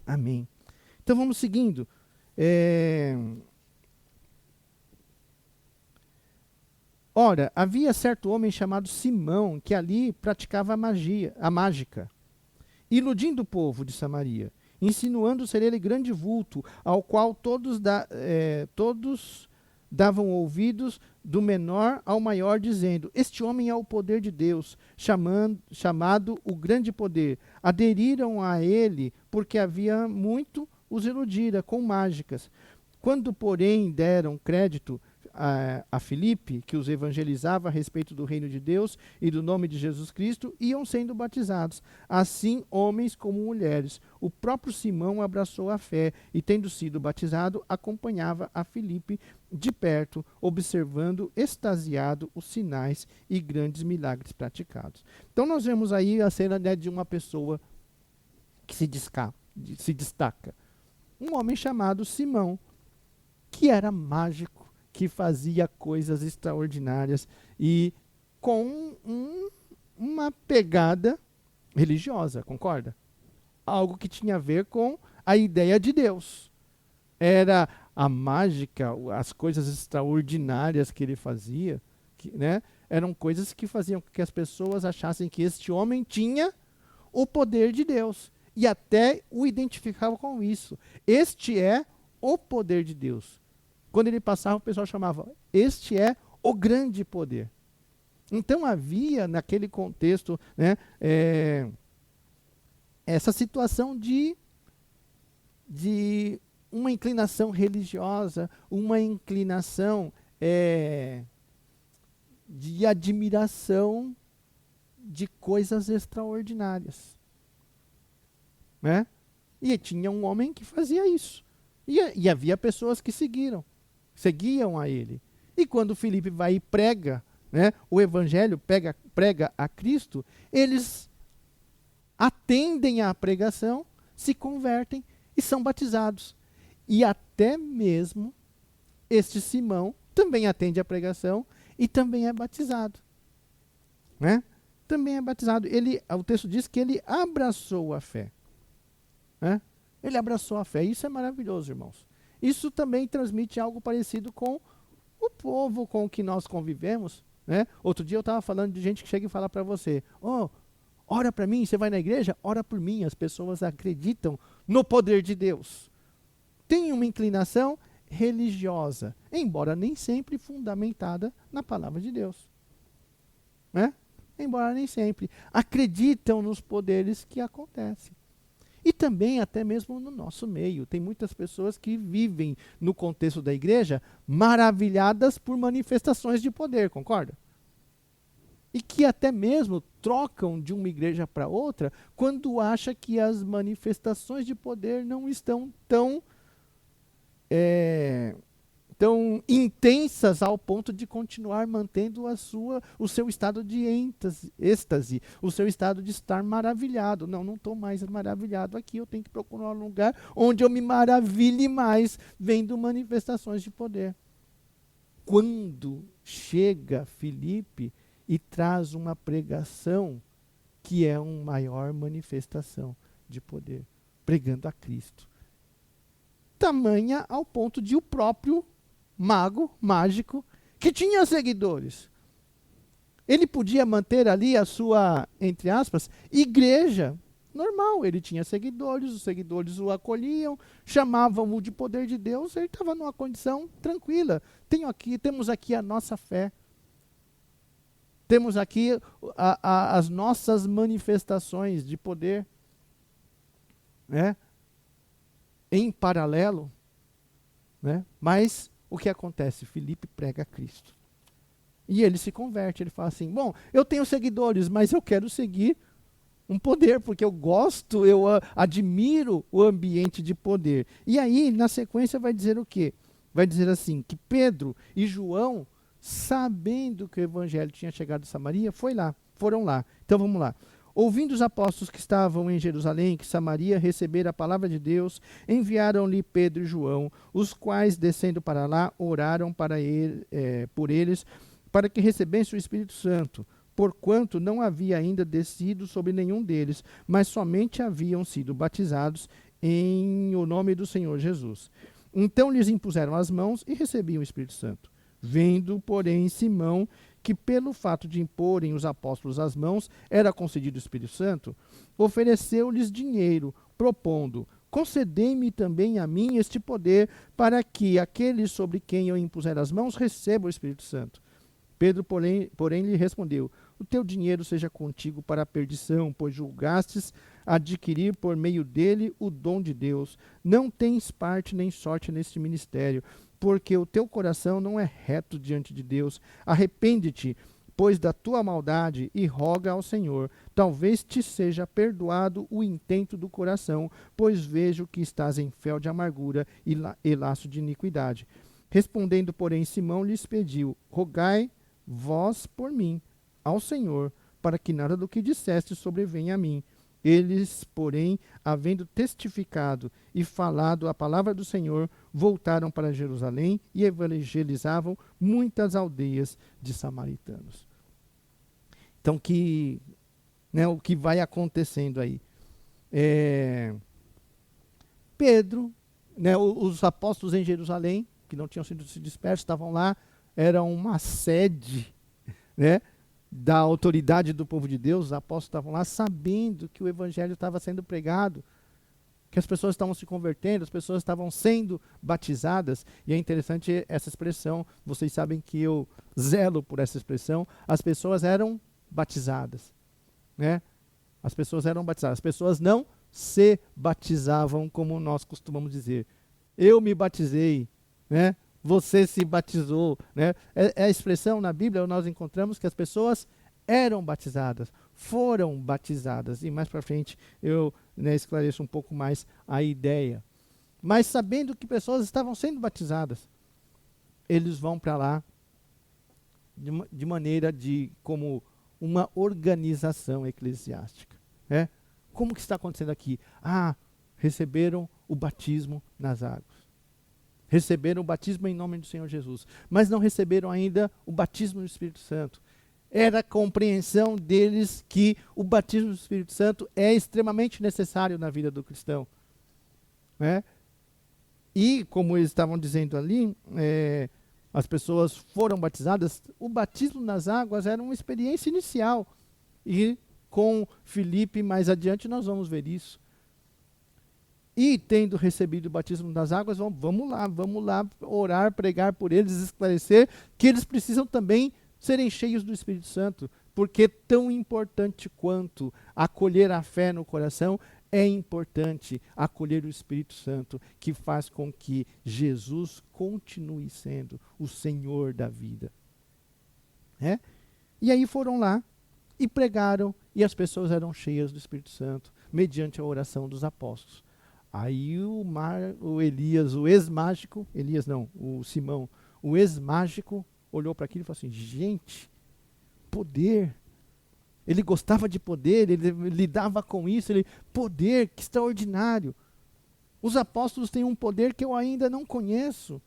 Amém. Então vamos seguindo. Ora, havia certo homem chamado Simão, que ali praticava a mágica, iludindo o povo de Samaria, insinuando ser ele grande vulto, ao qual todos davam ouvidos, do menor ao maior, dizendo: este homem é o poder de Deus, chamado o grande poder. Aderiram a ele, porque havia muito os iludira com mágicas. Quando, porém, deram crédito a Filipe, que os evangelizava a respeito do reino de Deus e do nome de Jesus Cristo, iam sendo batizados, assim homens como mulheres. O próprio Simão abraçou a fé e, tendo sido batizado, acompanhava a Filipe de perto, observando extasiado os sinais e grandes milagres praticados. Então nós vemos aí a cena, né, de uma pessoa que se destaca. Um homem chamado Simão, que era mágico, que fazia coisas extraordinárias e com uma pegada religiosa, concorda? Algo que tinha a ver com a ideia de Deus. Era a mágica, as coisas extraordinárias que ele fazia, né, eram coisas que faziam com que as pessoas achassem que este homem tinha o poder de Deus. E até o identificavam com isso. Este é o poder de Deus. Quando ele passava, o pessoal chamava: este é o grande poder. Então havia naquele contexto, né, essa situação de uma inclinação religiosa, uma inclinação de admiração de coisas extraordinárias. Né? E tinha um homem que fazia isso. E havia pessoas que seguiam a ele. E quando Filipe vai e prega, né, o evangelho, prega a Cristo, eles atendem à pregação, se convertem e são batizados. E até mesmo este Simão também atende à pregação e também é batizado. Né? Também é batizado. O texto diz que ele abraçou a fé. Né? Ele abraçou a fé. Isso é maravilhoso, irmãos. Isso também transmite algo parecido com o povo com o que nós convivemos. Né? Outro dia eu estava falando de gente que chega e fala para você: Ora para mim, você vai na igreja? Ora por mim. As pessoas acreditam no poder de Deus. Tem uma inclinação religiosa, embora nem sempre fundamentada na palavra de Deus. Né? Embora nem sempre. Acreditam nos poderes que acontecem. E também, até mesmo no nosso meio, tem muitas pessoas que vivem no contexto da igreja maravilhadas por manifestações de poder, concorda? E que até mesmo trocam de uma igreja para outra quando acha que as manifestações de poder não estão tão intensas ao ponto de continuar mantendo o seu estado de êxtase, o seu estado de estar maravilhado. Não estou mais maravilhado aqui, eu tenho que procurar um lugar onde eu me maravilhe mais vendo manifestações de poder. Quando chega Filipe e traz uma pregação que é uma maior manifestação de poder, pregando a Cristo. Tamanha ao ponto de o próprio mágico, que tinha seguidores, ele podia manter ali a sua, entre aspas, igreja normal. Ele tinha seguidores, os seguidores o acolhiam, chamavam-o de poder de Deus, ele estava numa condição tranquila. Temos aqui a nossa fé. Temos aqui as nossas manifestações de poder. Né? Em paralelo, né? Mas o que acontece? Filipe prega a Cristo. E ele se converte, ele fala assim, bom, eu tenho seguidores, mas eu quero seguir um poder, porque eu gosto, eu admiro o ambiente de poder. E aí, na sequência, vai dizer o quê? Vai dizer assim, que Pedro e João, sabendo que o evangelho tinha chegado a Samaria, foram lá. Então vamos lá. Ouvindo os apóstolos que estavam em Jerusalém, que Samaria recebera a palavra de Deus, enviaram-lhe Pedro e João, os quais, descendo para lá, oraram por eles, para que recebessem o Espírito Santo, porquanto não havia ainda descido sobre nenhum deles, mas somente haviam sido batizados em o nome do Senhor Jesus. Então lhes impuseram as mãos e recebiam o Espírito Santo. Vendo, porém, Simão, que pelo fato de imporem os apóstolos as mãos, era concedido o Espírito Santo, ofereceu-lhes dinheiro, propondo, concedei-me também a mim este poder, para que aqueles sobre quem eu impuser as mãos recebam o Espírito Santo. Pedro, porém lhe respondeu, o teu dinheiro seja contigo para a perdição, pois julgastes adquirir por meio dele o dom de Deus. Não tens parte nem sorte neste ministério, porque o teu coração não é reto diante de Deus. Arrepende-te, pois, da tua maldade, e roga ao Senhor. Talvez te seja perdoado o intento do coração, pois vejo que estás em fel de amargura e laço de iniquidade. Respondendo, porém, Simão lhes pediu, rogai vós por mim ao Senhor, para que nada do que disseste sobrevenha a mim. Eles, porém, havendo testificado e falado a palavra do Senhor, voltaram para Jerusalém e evangelizavam muitas aldeias de samaritanos. Então, o que vai acontecendo aí? Pedro, os apóstolos em Jerusalém, que não tinham sido dispersos, estavam lá, era uma sede, da autoridade do povo de Deus. Os apóstolos estavam lá sabendo que o evangelho estava sendo pregado, que as pessoas estavam se convertendo, as pessoas estavam sendo batizadas. E é interessante essa expressão, vocês sabem que eu zelo por essa expressão, as pessoas eram batizadas. As pessoas eram batizadas, as pessoas não se batizavam como nós costumamos dizer. Eu me batizei, você se batizou, É a expressão na Bíblia, nós encontramos que as pessoas eram batizadas, foram batizadas. E mais para frente eu esclareço um pouco mais a ideia. Mas sabendo que pessoas estavam sendo batizadas, eles vão para lá de maneira como uma organização eclesiástica. Como que está acontecendo aqui? Receberam o batismo nas águas. Receberam o batismo em nome do Senhor Jesus, mas não receberam ainda o batismo do Espírito Santo. Era a compreensão deles que o batismo do Espírito Santo é extremamente necessário na vida do cristão. E, como eles estavam dizendo ali, as pessoas foram batizadas, o batismo nas águas era uma experiência inicial. E com Filipe, mais adiante nós vamos ver isso. E tendo recebido o batismo das águas, vamos lá orar, pregar por eles, esclarecer que eles precisam também serem cheios do Espírito Santo, porque tão importante quanto acolher a fé no coração, é importante acolher o Espírito Santo, que faz com que Jesus continue sendo o Senhor da vida. E aí foram lá e pregaram, e as pessoas eram cheias do Espírito Santo, mediante a oração dos apóstolos. Aí o Elias, o ex-mágico, o Simão, o ex-mágico, olhou para aquilo e falou assim, gente, poder. Ele gostava de poder, ele lidava com isso, poder, que extraordinário. Os apóstolos têm um poder que eu ainda não conheço.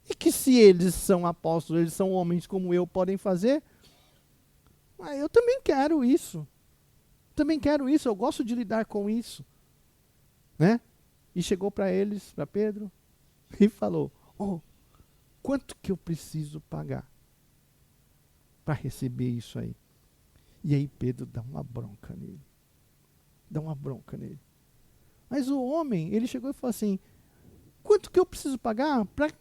E que se eles são apóstolos, eles são homens como eu, podem fazer, eu também quero isso. Eu gosto de lidar com isso. E chegou para eles, para Pedro, e falou, quanto que eu preciso pagar para receber isso aí? E aí Pedro dá uma bronca nele. Mas o homem, ele chegou e falou assim, quanto que eu preciso pagar para,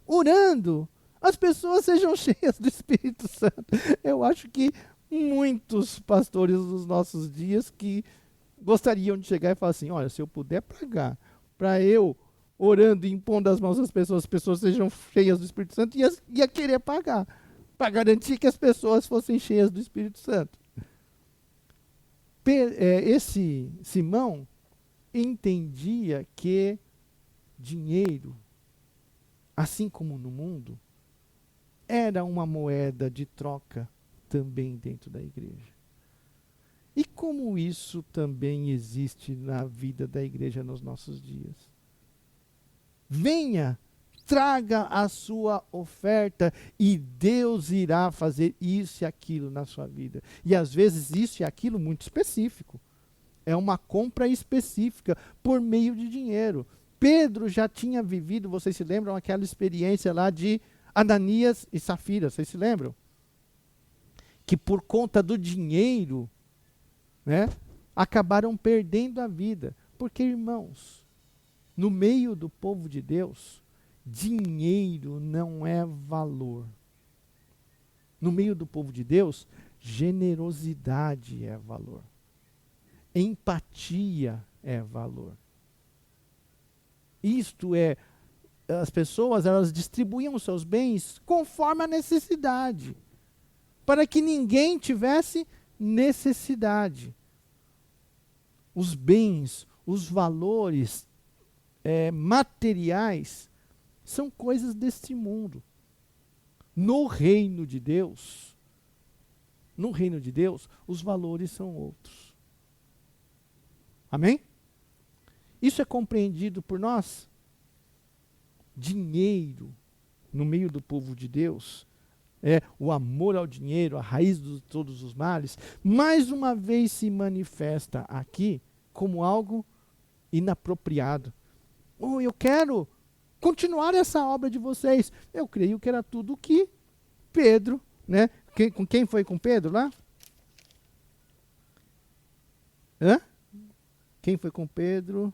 orando, as pessoas sejam cheias do Espírito Santo? Eu acho que muitos pastores dos nossos dias que gostariam de chegar e falar assim, olha, se eu puder pagar para eu, orando e impondo as mãos às pessoas, as pessoas sejam cheias do Espírito Santo, ia querer pagar, para garantir que as pessoas fossem cheias do Espírito Santo. Esse Simão entendia que dinheiro, assim como no mundo, era uma moeda de troca também dentro da igreja. E como isso também existe na vida da igreja nos nossos dias. Venha, traga a sua oferta e Deus irá fazer isso e aquilo na sua vida. E às vezes isso e aquilo muito específico. É uma compra específica por meio de dinheiro. Pedro já tinha vivido, vocês se lembram, aquela experiência lá de Ananias e Safira, vocês se lembram? Que por conta do dinheiro, acabaram perdendo a vida. Porque, irmãos, no meio do povo de Deus, dinheiro não é valor. No meio do povo de Deus, generosidade é valor. Empatia é valor. Isto é, as pessoas, elas distribuíam os seus bens conforme a necessidade, para que ninguém tivesse necessidade. Os bens, os valores materiais são coisas deste mundo. No reino de Deus, os valores são outros. Amém? Isso é compreendido por nós? Dinheiro, no meio do povo de Deus, o amor ao dinheiro, a raiz de todos os males, mais uma vez se manifesta aqui como algo inapropriado. Eu quero continuar essa obra de vocês. Eu creio que era tudo que Pedro, com quem foi com Pedro lá? Quem foi com Pedro?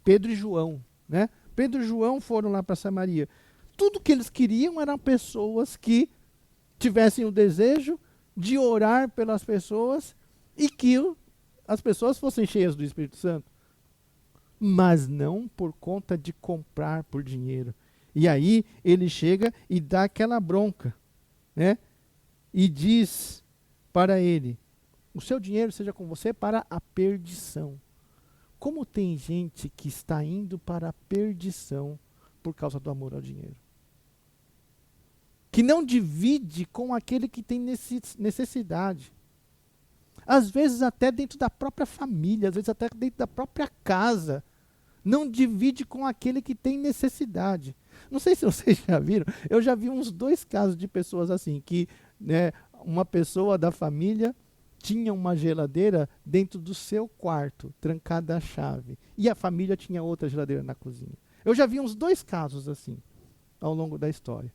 Pedro e João, Pedro e João foram lá para Samaria. Tudo que eles queriam eram pessoas que tivessem o desejo de orar pelas pessoas e que as pessoas fossem cheias do Espírito Santo. Mas não por conta de comprar por dinheiro. E aí ele chega e dá aquela bronca, e diz para ele, o seu dinheiro seja com você para a perdição. Como tem gente que está indo para a perdição por causa do amor ao dinheiro? Que não divide com aquele que tem necessidade. Às vezes até dentro da própria família, às vezes até dentro da própria casa. Não divide com aquele que tem necessidade. Não sei se vocês já viram, eu já vi uns 2 casos de pessoas assim, que uma pessoa da família tinha uma geladeira dentro do seu quarto, trancada a chave, e a família tinha outra geladeira na cozinha. Eu já vi uns 2 casos assim, ao longo da história.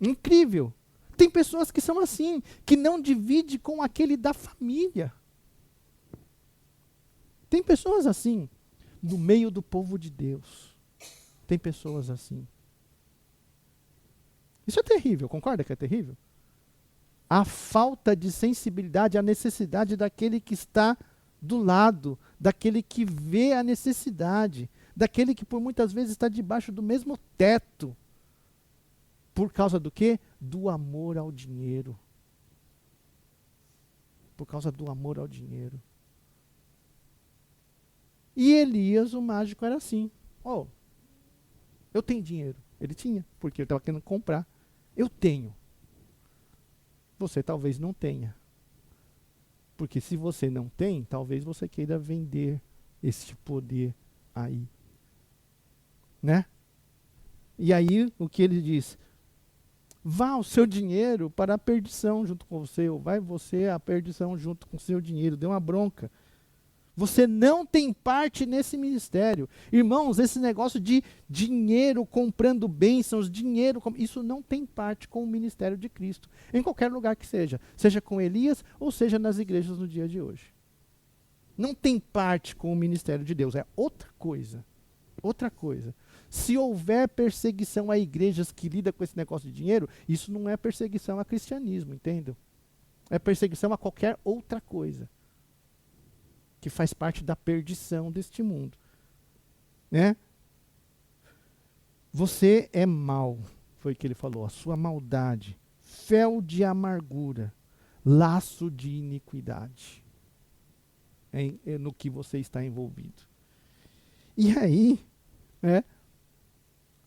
Incrível. Tem pessoas que são assim, que não dividem com aquele da família. Tem pessoas assim, no meio do povo de Deus. Tem pessoas assim. Isso é terrível, concorda que é terrível? A falta de sensibilidade, a necessidade daquele que está do lado, daquele que vê a necessidade, daquele que por muitas vezes está debaixo do mesmo teto. Por causa do quê? Do amor ao dinheiro. Por causa do amor ao dinheiro. E Elias, o mágico, era assim. Oh, eu tenho dinheiro. Ele tinha, porque ele estava querendo comprar. Eu tenho. Você talvez não tenha. Porque se você não tem, talvez você queira vender esse poder aí. Né? E aí, o que ele diz? Vá o seu dinheiro para a perdição junto com você, ou vai você à perdição junto com o seu dinheiro. Deu uma bronca. Você não tem parte nesse ministério. Irmãos, esse negócio de dinheiro comprando bênçãos, isso não tem parte com o ministério de Cristo. Em qualquer lugar que seja. Seja com Elias ou seja nas igrejas no dia de hoje. Não tem parte com o ministério de Deus. É outra coisa. Outra coisa. Se houver perseguição a igrejas que lidam com esse negócio de dinheiro, isso não é perseguição a cristianismo, entendeu? É perseguição a qualquer outra coisa. Que faz parte da perdição deste mundo. Né? Você é mau, foi o que ele falou, a sua maldade, fel de amargura, laço de iniquidade, no que você está envolvido. E aí,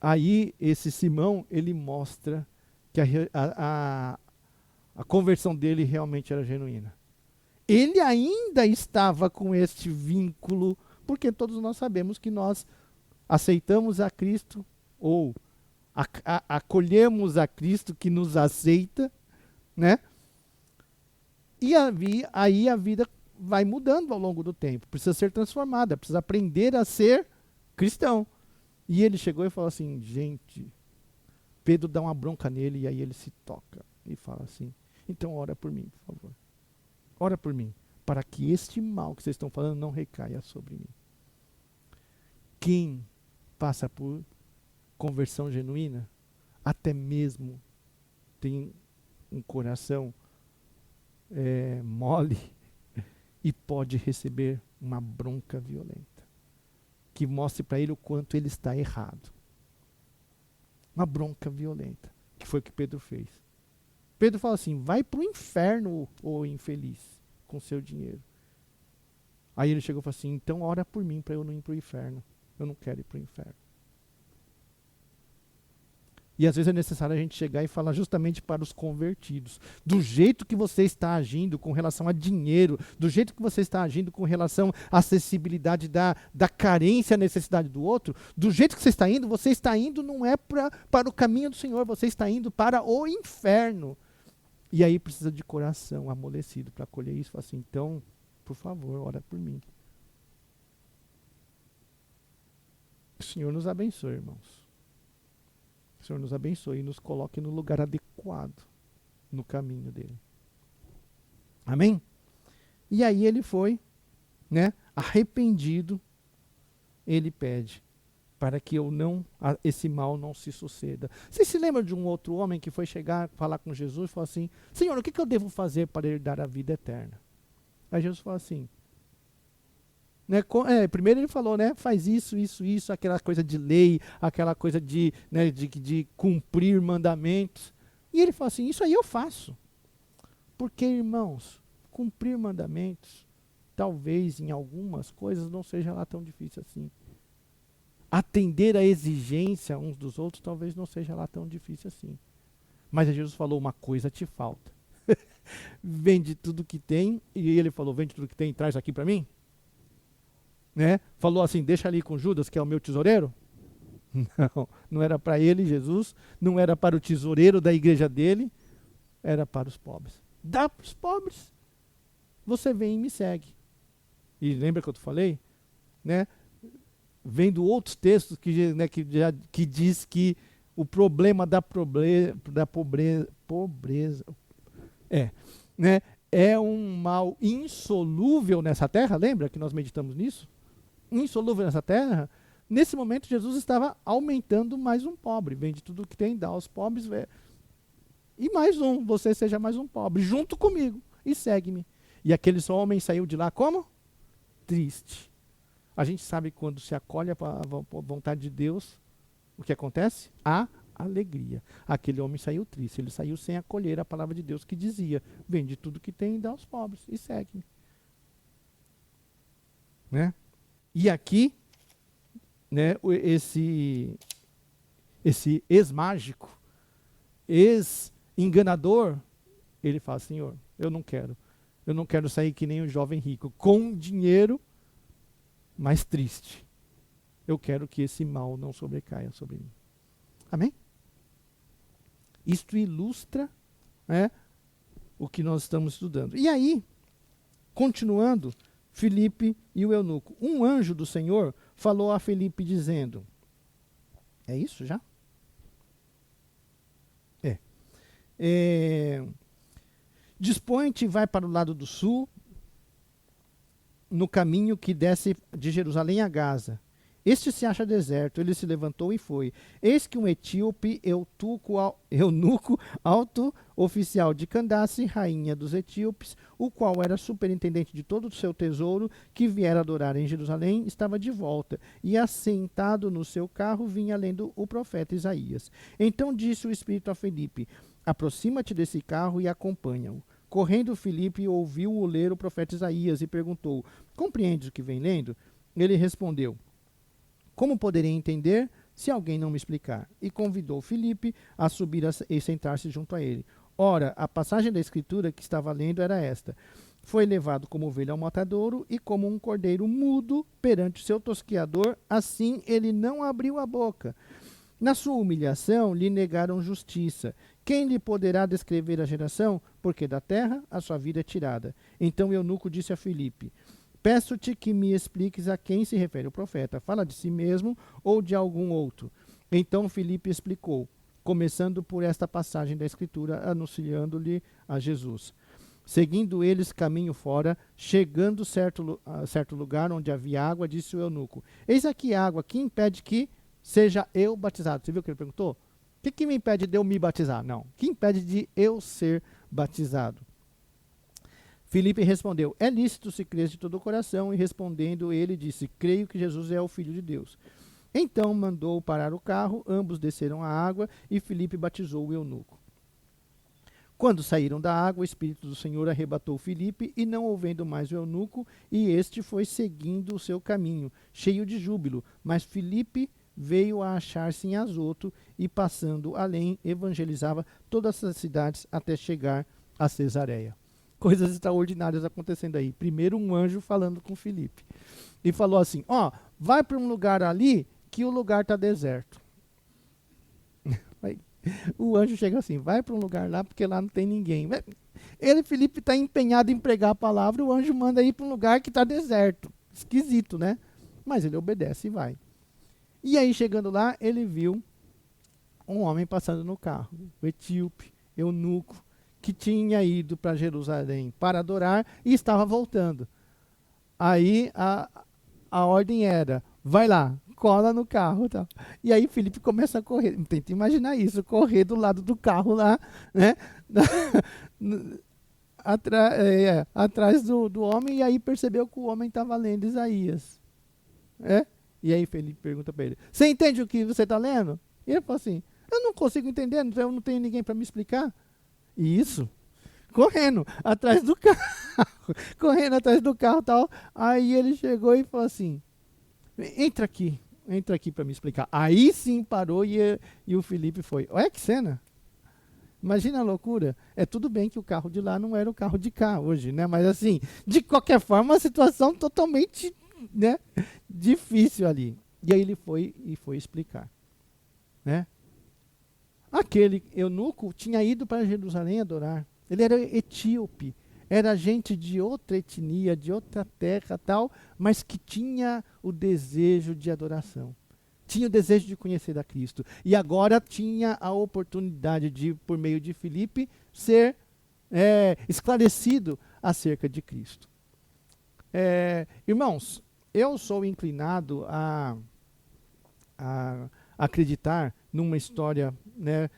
aí esse Simão, ele mostra que a conversão dele realmente era genuína. Ele ainda estava com este vínculo, porque todos nós sabemos que nós aceitamos a Cristo, ou acolhemos a Cristo que nos aceita, né? E aí a vida vai mudando ao longo do tempo, precisa ser transformada, precisa aprender a ser cristão. E ele chegou e falou assim, gente, Pedro dá uma bronca nele e aí ele se toca e fala assim, então ora por mim, por favor. Ora por mim, para que este mal que vocês estão falando não recaia sobre mim. Quem passa por conversão genuína, até mesmo tem um coração mole e pode receber uma bronca violenta, que mostre para ele o quanto ele está errado. Uma bronca violenta, que foi o que Pedro fez. Pedro fala assim, vai para o inferno, ô infeliz, com seu dinheiro. Aí ele chegou e falou assim, então ora por mim para eu não ir para o inferno. Eu não quero ir para o inferno. E às vezes é necessário a gente chegar e falar justamente para os convertidos. Do jeito que você está agindo com relação a dinheiro, do jeito que você está agindo com relação à acessibilidade da carência, à necessidade do outro, do jeito que você está indo não é para o caminho do Senhor, você está indo para o inferno. E aí precisa de coração amolecido para acolher isso. Fala assim, então, por favor, ora por mim. O Senhor nos abençoe, irmãos. O Senhor nos abençoe e nos coloque no lugar adequado, no caminho dele. Amém? E aí ele foi, né, arrependido, ele pede para que esse mal não se suceda. Vocês se lembram de um outro homem que foi chegar, falar com Jesus e falou assim, Senhor, o que eu devo fazer para herdar a vida eterna? Aí Jesus falou assim, primeiro ele falou, né, faz isso, aquela coisa de lei, aquela coisa de cumprir mandamentos. E ele falou assim, isso aí eu faço. Porque, irmãos, cumprir mandamentos, talvez em algumas coisas não seja lá tão difícil assim. Atender a exigência uns dos outros talvez não seja lá tão difícil assim. Mas Jesus falou, uma coisa te falta. Vende tudo que tem, e ele falou, vende tudo que tem e traz aqui para mim? Né? Falou assim, deixa ali com Judas, que é o meu tesoureiro? Não era para ele, Jesus, não era para o tesoureiro da igreja dele, era para os pobres. Dá para os pobres. Você vem e me segue. E lembra que eu te falei? Né? Vendo outros textos que diz que o problema da pobreza. Né? É um mal insolúvel nessa terra, lembra que nós meditamos nisso? Insolúvel nessa terra. Nesse momento, Jesus estava aumentando mais um pobre. Vende tudo que tem, dá aos pobres. E mais um, você seja mais um pobre, junto comigo, e segue-me. E aquele homem saiu de lá como? Triste. A gente sabe quando se acolhe a vontade de Deus, o que acontece? Há alegria. Aquele homem saiu triste, ele saiu sem acolher a palavra de Deus que dizia: vende tudo que tem e dá aos pobres, e segue-me. Né? E aqui, né, esse ex-mágico, ex-enganador, ele fala: Senhor, eu não quero sair que nem um jovem rico, com dinheiro, mas triste. Eu quero que esse mal não sobrecaia sobre mim. Amém? Isto ilustra, né, o que nós estamos estudando. E aí, continuando, Filipe e o eunuco. Um anjo do Senhor falou a Filipe dizendo... É isso já? Dispõe-te e vai para o lado do sul, no caminho que desce de Jerusalém a Gaza. Este se acha deserto. Ele se levantou e foi. Eis que um etíope, eunuco, alto oficial de Candace, rainha dos etíopes, o qual era superintendente de todo o seu tesouro, que viera adorar em Jerusalém, estava de volta, e assentado no seu carro vinha lendo o profeta Isaías. Então disse o Espírito a Filipe: aproxima-te desse carro e acompanha-o. Correndo Filipe ouviu-o ler o profeta Isaías e perguntou: compreendes o que vem lendo? Ele respondeu: como poderia entender se alguém não me explicar? E convidou Filipe a subir e sentar-se junto a ele. Ora, a passagem da Escritura que estava lendo era esta: foi levado como ovelha ao matadouro, e como um cordeiro mudo perante o seu tosquiador, assim ele não abriu a boca. Na sua humilhação lhe negaram justiça. Quem lhe poderá descrever a geração? Porque da terra a sua vida é tirada. Então o eunuco disse a Filipe: peço-te que me expliques a quem se refere o profeta. Fala de si mesmo ou de algum outro? Então Filipe explicou, começando por esta passagem da Escritura, anunciando-lhe a Jesus. Seguindo eles caminho fora, chegando a certo lugar onde havia água, disse o eunuco: eis aqui água, que impede que seja eu batizado? Você viu o que ele perguntou? O que me impede de eu me batizar? Não. O que impede de eu ser batizado? Filipe respondeu: é lícito se crês de todo o coração. E respondendo ele disse: creio que Jesus é o Filho de Deus. Então mandou parar o carro, ambos desceram à água e Filipe batizou o eunuco. Quando saíram da água, o Espírito do Senhor arrebatou Filipe, e não ouvendo mais o eunuco, e este foi seguindo o seu caminho, cheio de júbilo. Mas Filipe veio a achar-se em Azoto, e passando além, evangelizava todas as cidades até chegar a Cesareia. Coisas extraordinárias acontecendo aí. Primeiro, um anjo falando com Filipe. E falou assim: vai para um lugar ali que o lugar está deserto. O anjo chega assim: vai para um lugar lá porque lá não tem ninguém. Filipe, está empenhado em pregar a palavra, o anjo manda ir para um lugar que está deserto. Esquisito, né? Mas ele obedece e vai. E aí, chegando lá, ele viu um homem passando no carro. O etíope, eunuco, que tinha ido para Jerusalém para adorar e estava voltando. Aí a ordem era: vai lá, cola no carro. Tal. E aí Filipe começa a correr. Tenta imaginar isso, correr do lado do carro lá, né? Atrás do homem, e aí percebeu que o homem estava lendo Isaías. E aí Filipe pergunta para ele: você entende o que você está lendo? E ele falou assim: eu não consigo entender, eu não tenho ninguém para me explicar. E isso, correndo atrás do carro, tal. Aí ele chegou e falou assim: entra aqui para me explicar. Aí sim parou e o Filipe foi. Olha que cena! Imagina a loucura. É tudo bem que o carro de lá não era o carro de cá hoje, né? Mas assim, de qualquer forma, uma situação totalmente, né, difícil ali. E aí ele foi explicar, né? Aquele eunuco tinha ido para Jerusalém adorar. Ele era etíope, era gente de outra etnia, de outra terra, tal, mas que tinha o desejo de adoração. tinha o desejo de conhecer a Cristo. E agora tinha a oportunidade de, por meio de Filipe, ser esclarecido acerca de Cristo. Irmãos, eu sou inclinado a acreditar numa história, né,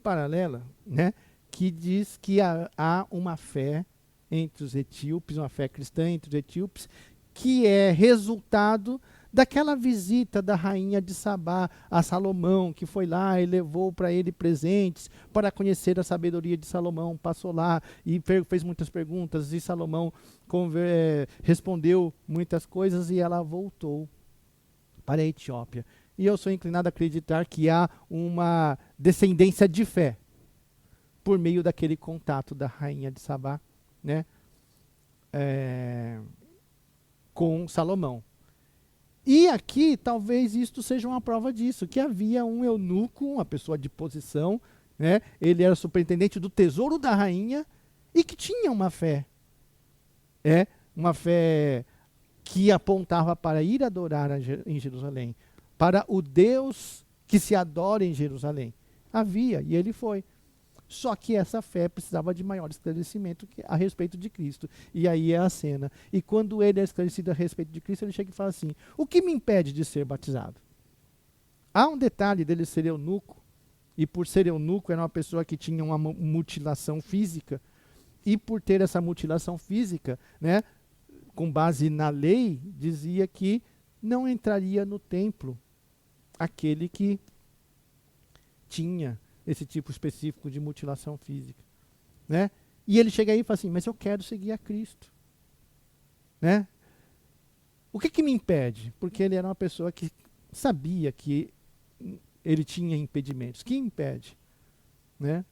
paralela, né, que diz que há uma fé entre os etíopes, uma fé cristã entre os etíopes, que é resultado daquela visita da rainha de Sabá a Salomão, que foi lá e levou para ele presentes para conhecer a sabedoria de Salomão. Passou lá e fez muitas perguntas, e Salomão respondeu muitas coisas, e ela voltou para a Etiópia. E eu sou inclinado a acreditar que há uma descendência de fé por meio daquele contato da rainha de Sabá, né, com Salomão. E aqui, talvez isto seja uma prova disso, que havia um eunuco, uma pessoa de posição, né, ele era superintendente do tesouro da rainha, e que tinha uma fé. Uma fé que apontava para ir adorar em Jerusalém, para o Deus que se adora em Jerusalém. Havia, e ele foi. Só que essa fé precisava de maior esclarecimento a respeito de Cristo. E aí é a cena. E quando ele é esclarecido a respeito de Cristo, ele chega e fala assim: o que me impede de ser batizado? Há um detalhe dele ser eunuco, e por ser eunuco era uma pessoa que tinha uma mutilação física, e por ter essa mutilação física, né, com base na lei, dizia que não entraria no templo aquele que tinha esse tipo específico de mutilação física, né? E ele chega aí e fala assim: mas eu quero seguir a Cristo, né? O que me impede? Porque ele era uma pessoa que sabia que ele tinha impedimentos. Que impede, né?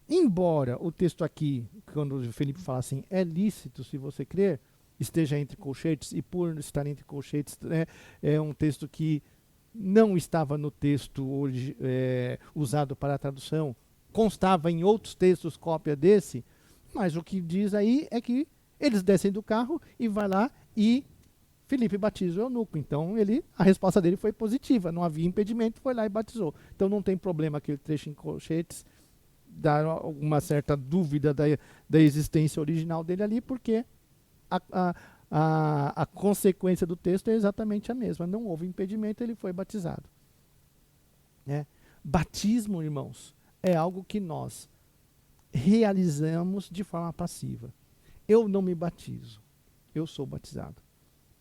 Embora o texto aqui, quando o Felipe fala assim, é lícito se você crer, esteja entre colchetes, e por estar entre colchetes, né, é um texto que não estava no texto hoje, usado para a tradução, constava em outros textos cópia desse, mas o que diz aí é que eles descem do carro e vai lá e Filipe batiza o eunuco. Então a resposta dele foi positiva, não havia impedimento, foi lá e batizou. Então não tem problema aquele trecho em colchetes dar alguma certa dúvida da existência original dele ali, porque a consequência do texto é exatamente a mesma. Não houve impedimento, ele foi batizado. Batismo, irmãos, é algo que nós realizamos de forma passiva. Eu não me batizo, eu sou batizado.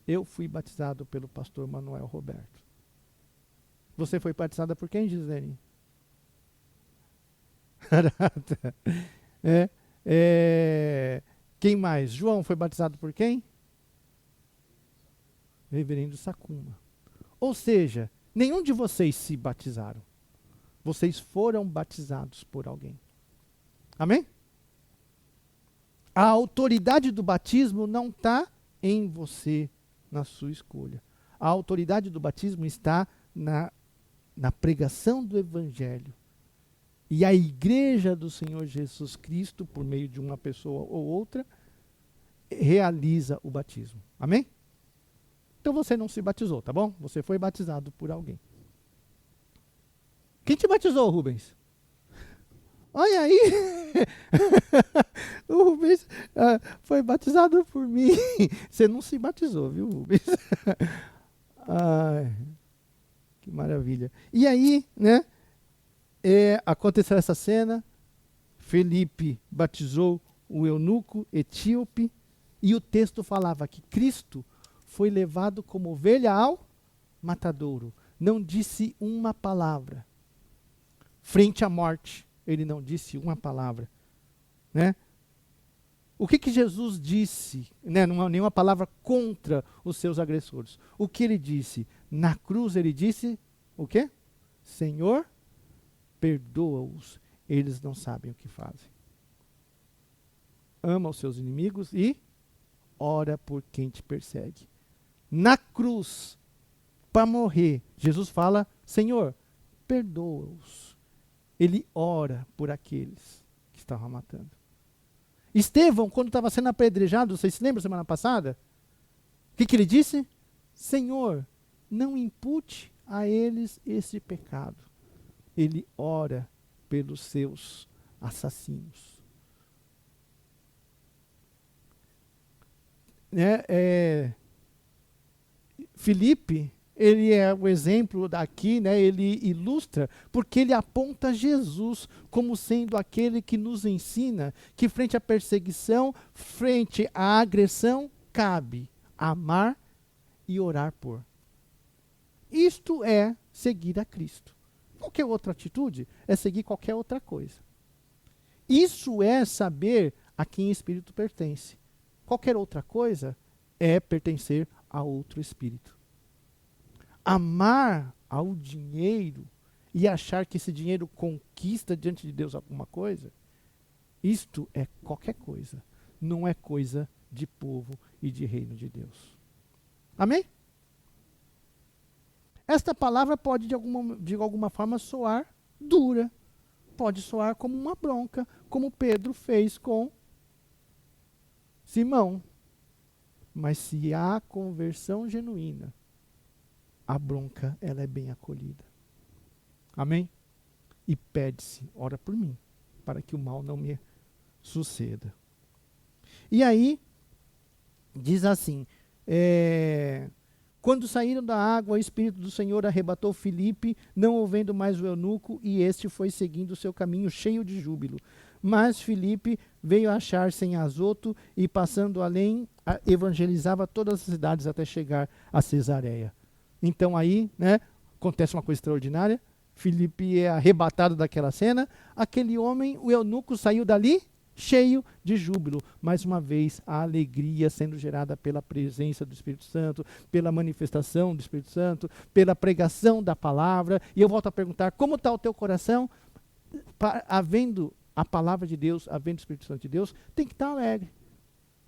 Eu fui batizado pelo pastor Manuel Roberto. Você foi batizada por quem, Gisele? Quem mais? João foi batizado por quem? Reverendo Sacuma. Ou seja, nenhum de vocês se batizaram. Vocês foram batizados por alguém. Amém? A autoridade do batismo não está em você, na sua escolha. A autoridade do batismo está na pregação do Evangelho. E a igreja do Senhor Jesus Cristo, por meio de uma pessoa ou outra, realiza o batismo. Amém? Então você não se batizou, tá bom? Você foi batizado por alguém. Quem te batizou, Rubens? Olha aí! O Rubens foi batizado por mim. Você não se batizou, viu, Rubens? Ai, que maravilha. E aí, né? Aconteceu essa cena. Felipe batizou o eunuco etíope. E o texto falava que Cristo foi levado como ovelha ao matadouro. Não disse uma palavra. Frente à morte, ele não disse uma palavra. Né? O que Jesus disse? Né? Não há nenhuma palavra contra os seus agressores. O que ele disse? Na cruz ele disse o quê? Senhor, perdoa-os. Eles não sabem o que fazem. Ama os seus inimigos e ora por quem te persegue. Na cruz, para morrer, Jesus fala, Senhor, perdoa-os. Ele ora por aqueles que estavam matando. Estevão, quando estava sendo apedrejado, vocês se lembram semana passada? O que ele disse? Senhor, não impute a eles esse pecado. Ele ora pelos seus assassinos. Filipe, ele é o exemplo daqui, ele ilustra, porque ele aponta Jesus como sendo aquele que nos ensina que frente à perseguição, frente à agressão, cabe amar e orar por. Isto é seguir a Cristo. Qualquer outra atitude é seguir qualquer outra coisa. Isso é saber a quem espírito pertence. Qualquer outra coisa é pertencer a outro espírito. Amar ao dinheiro e achar que esse dinheiro conquista diante de Deus alguma coisa, isto é qualquer coisa. Não é coisa de povo e de reino de Deus. Amém? Esta palavra pode de alguma forma soar dura. Pode soar como uma bronca, como Pedro fez com Simão. Mas se há conversão genuína, a bronca ela é bem acolhida. Amém? E pede-se, ora por mim, para que o mal não me suceda. E aí, diz assim, quando saíram da água, o Espírito do Senhor arrebatou Filipe, não ouvendo mais o eunuco, e este foi seguindo o seu caminho cheio de júbilo. Mas Filipe veio achar-se em Azoto e, passando além, evangelizava todas as cidades até chegar a Cesareia. Então aí, acontece uma coisa extraordinária. Filipe é arrebatado daquela cena. Aquele homem, o eunuco, saiu dali cheio de júbilo. Mais uma vez, a alegria sendo gerada pela presença do Espírito Santo, pela manifestação do Espírito Santo, pela pregação da palavra. E eu volto a perguntar, como está o teu coração? Havendo a palavra de Deus, havendo o Espírito Santo de Deus, tem que estar alegre.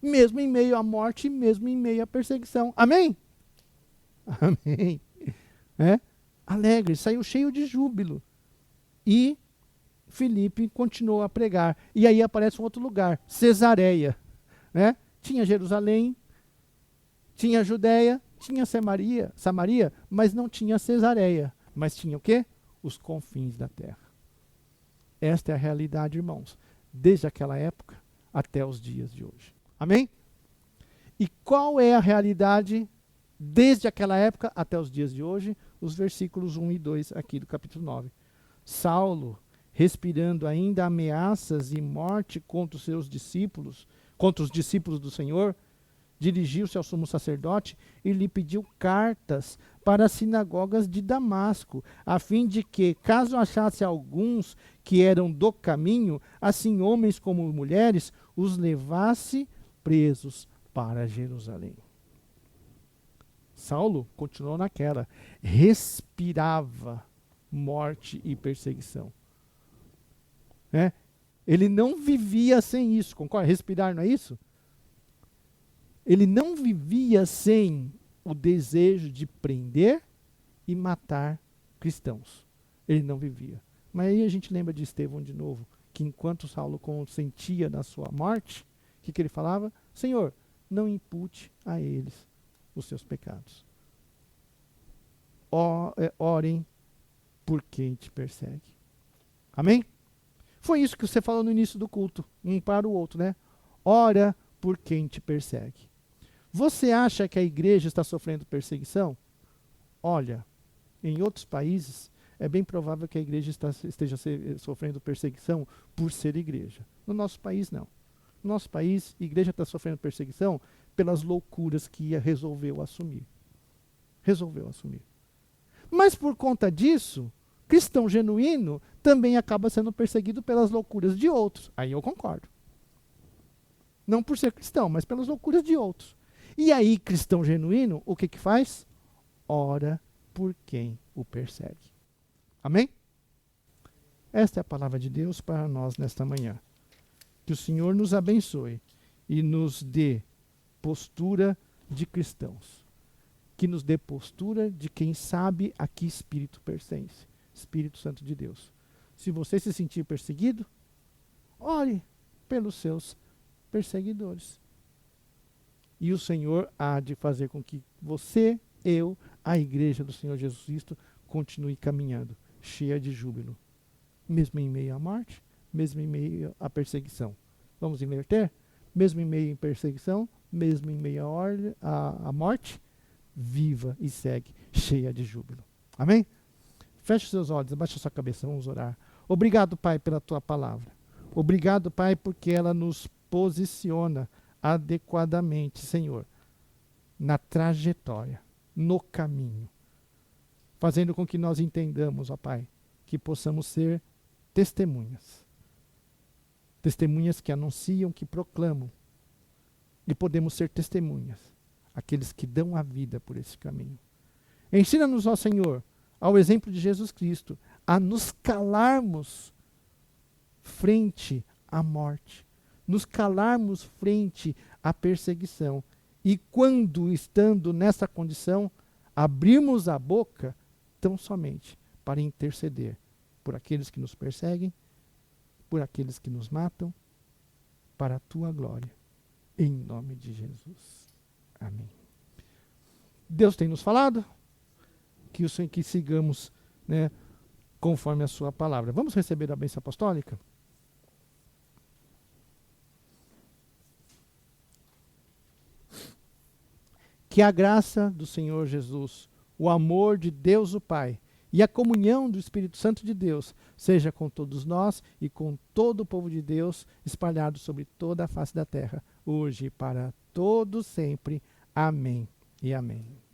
Mesmo em meio à morte, mesmo em meio à perseguição. Amém? Amém. Alegre, saiu cheio de júbilo. E Filipe continuou a pregar. E aí aparece um outro lugar, Cesareia. Tinha Jerusalém, tinha Judéia, tinha Samaria, mas não tinha Cesareia. Mas tinha o quê? Os confins da terra. Esta é a realidade, irmãos, desde aquela época até os dias de hoje. Amém? E qual é a realidade desde aquela época até os dias de hoje? Os versículos 1 e 2 aqui do capítulo 9. Saulo, respirando ainda ameaças e morte contra os seus discípulos, contra os discípulos do Senhor, dirigiu-se ao sumo sacerdote e lhe pediu cartas para as sinagogas de Damasco, a fim de que, caso achasse alguns que eram do caminho, assim homens como mulheres, os levasse presos para Jerusalém. Saulo continuou naquela, respirava morte e perseguição. Ele não vivia sem isso, concorda? Respirar não é isso? Ele não vivia sem o desejo de prender e matar cristãos. Ele não vivia. Mas aí a gente lembra de Estevão de novo, que enquanto Saulo consentia na sua morte, o que ele falava? Senhor, não impute a eles os seus pecados. Orem por quem te persegue. Amém? Foi isso que você falou no início do culto, um para o outro, Ora por quem te persegue. Você acha que a igreja está sofrendo perseguição? Olha, em outros países, é bem provável que a igreja esteja sofrendo perseguição por ser igreja. No nosso país, não. No nosso país, a igreja está sofrendo perseguição pelas loucuras que resolveu assumir. Resolveu assumir. Mas por conta disso, cristão genuíno também acaba sendo perseguido pelas loucuras de outros. Aí eu concordo. Não por ser cristão, mas pelas loucuras de outros. E aí, cristão genuíno, o que faz? Ora por quem o persegue. Amém? Esta é a palavra de Deus para nós nesta manhã. Que o Senhor nos abençoe e nos dê postura de cristãos. Que nos dê postura de quem sabe a que espírito pertence. Espírito Santo de Deus. Se você se sentir perseguido, ore pelos seus perseguidores. E o Senhor há de fazer com que você eu, a igreja do Senhor Jesus Cristo, continue caminhando, cheia de júbilo, mesmo em meio à morte, mesmo em meio à perseguição. Vamos inverter? Mesmo em meio à perseguição, mesmo em meio à morte, viva e segue, cheia de júbilo. Amém? Feche seus olhos, abaixa sua cabeça, vamos orar. Obrigado, Pai, pela tua palavra. Obrigado, Pai, porque ela nos posiciona adequadamente, Senhor, na trajetória, no caminho, fazendo com que nós entendamos, ó Pai, que possamos ser testemunhas. Testemunhas que anunciam, que proclamam. E podemos ser testemunhas, aqueles que dão a vida por esse caminho. Ensina-nos, ó Senhor, ao exemplo de Jesus Cristo, a nos calarmos frente à morte, nos calarmos frente à perseguição. E quando, estando nessa condição, abrirmos a boca tão somente para interceder por aqueles que nos perseguem, por aqueles que nos matam, para a tua glória. Em nome de Jesus. Amém. Deus tem nos falado que sigamos, né, conforme a sua palavra. Vamos receber a bênção apostólica? Que a graça do Senhor Jesus, o amor de Deus o Pai e a comunhão do Espírito Santo de Deus seja com todos nós e com todo o povo de Deus espalhado sobre toda a face da terra, hoje e para todos sempre. Amém e amém.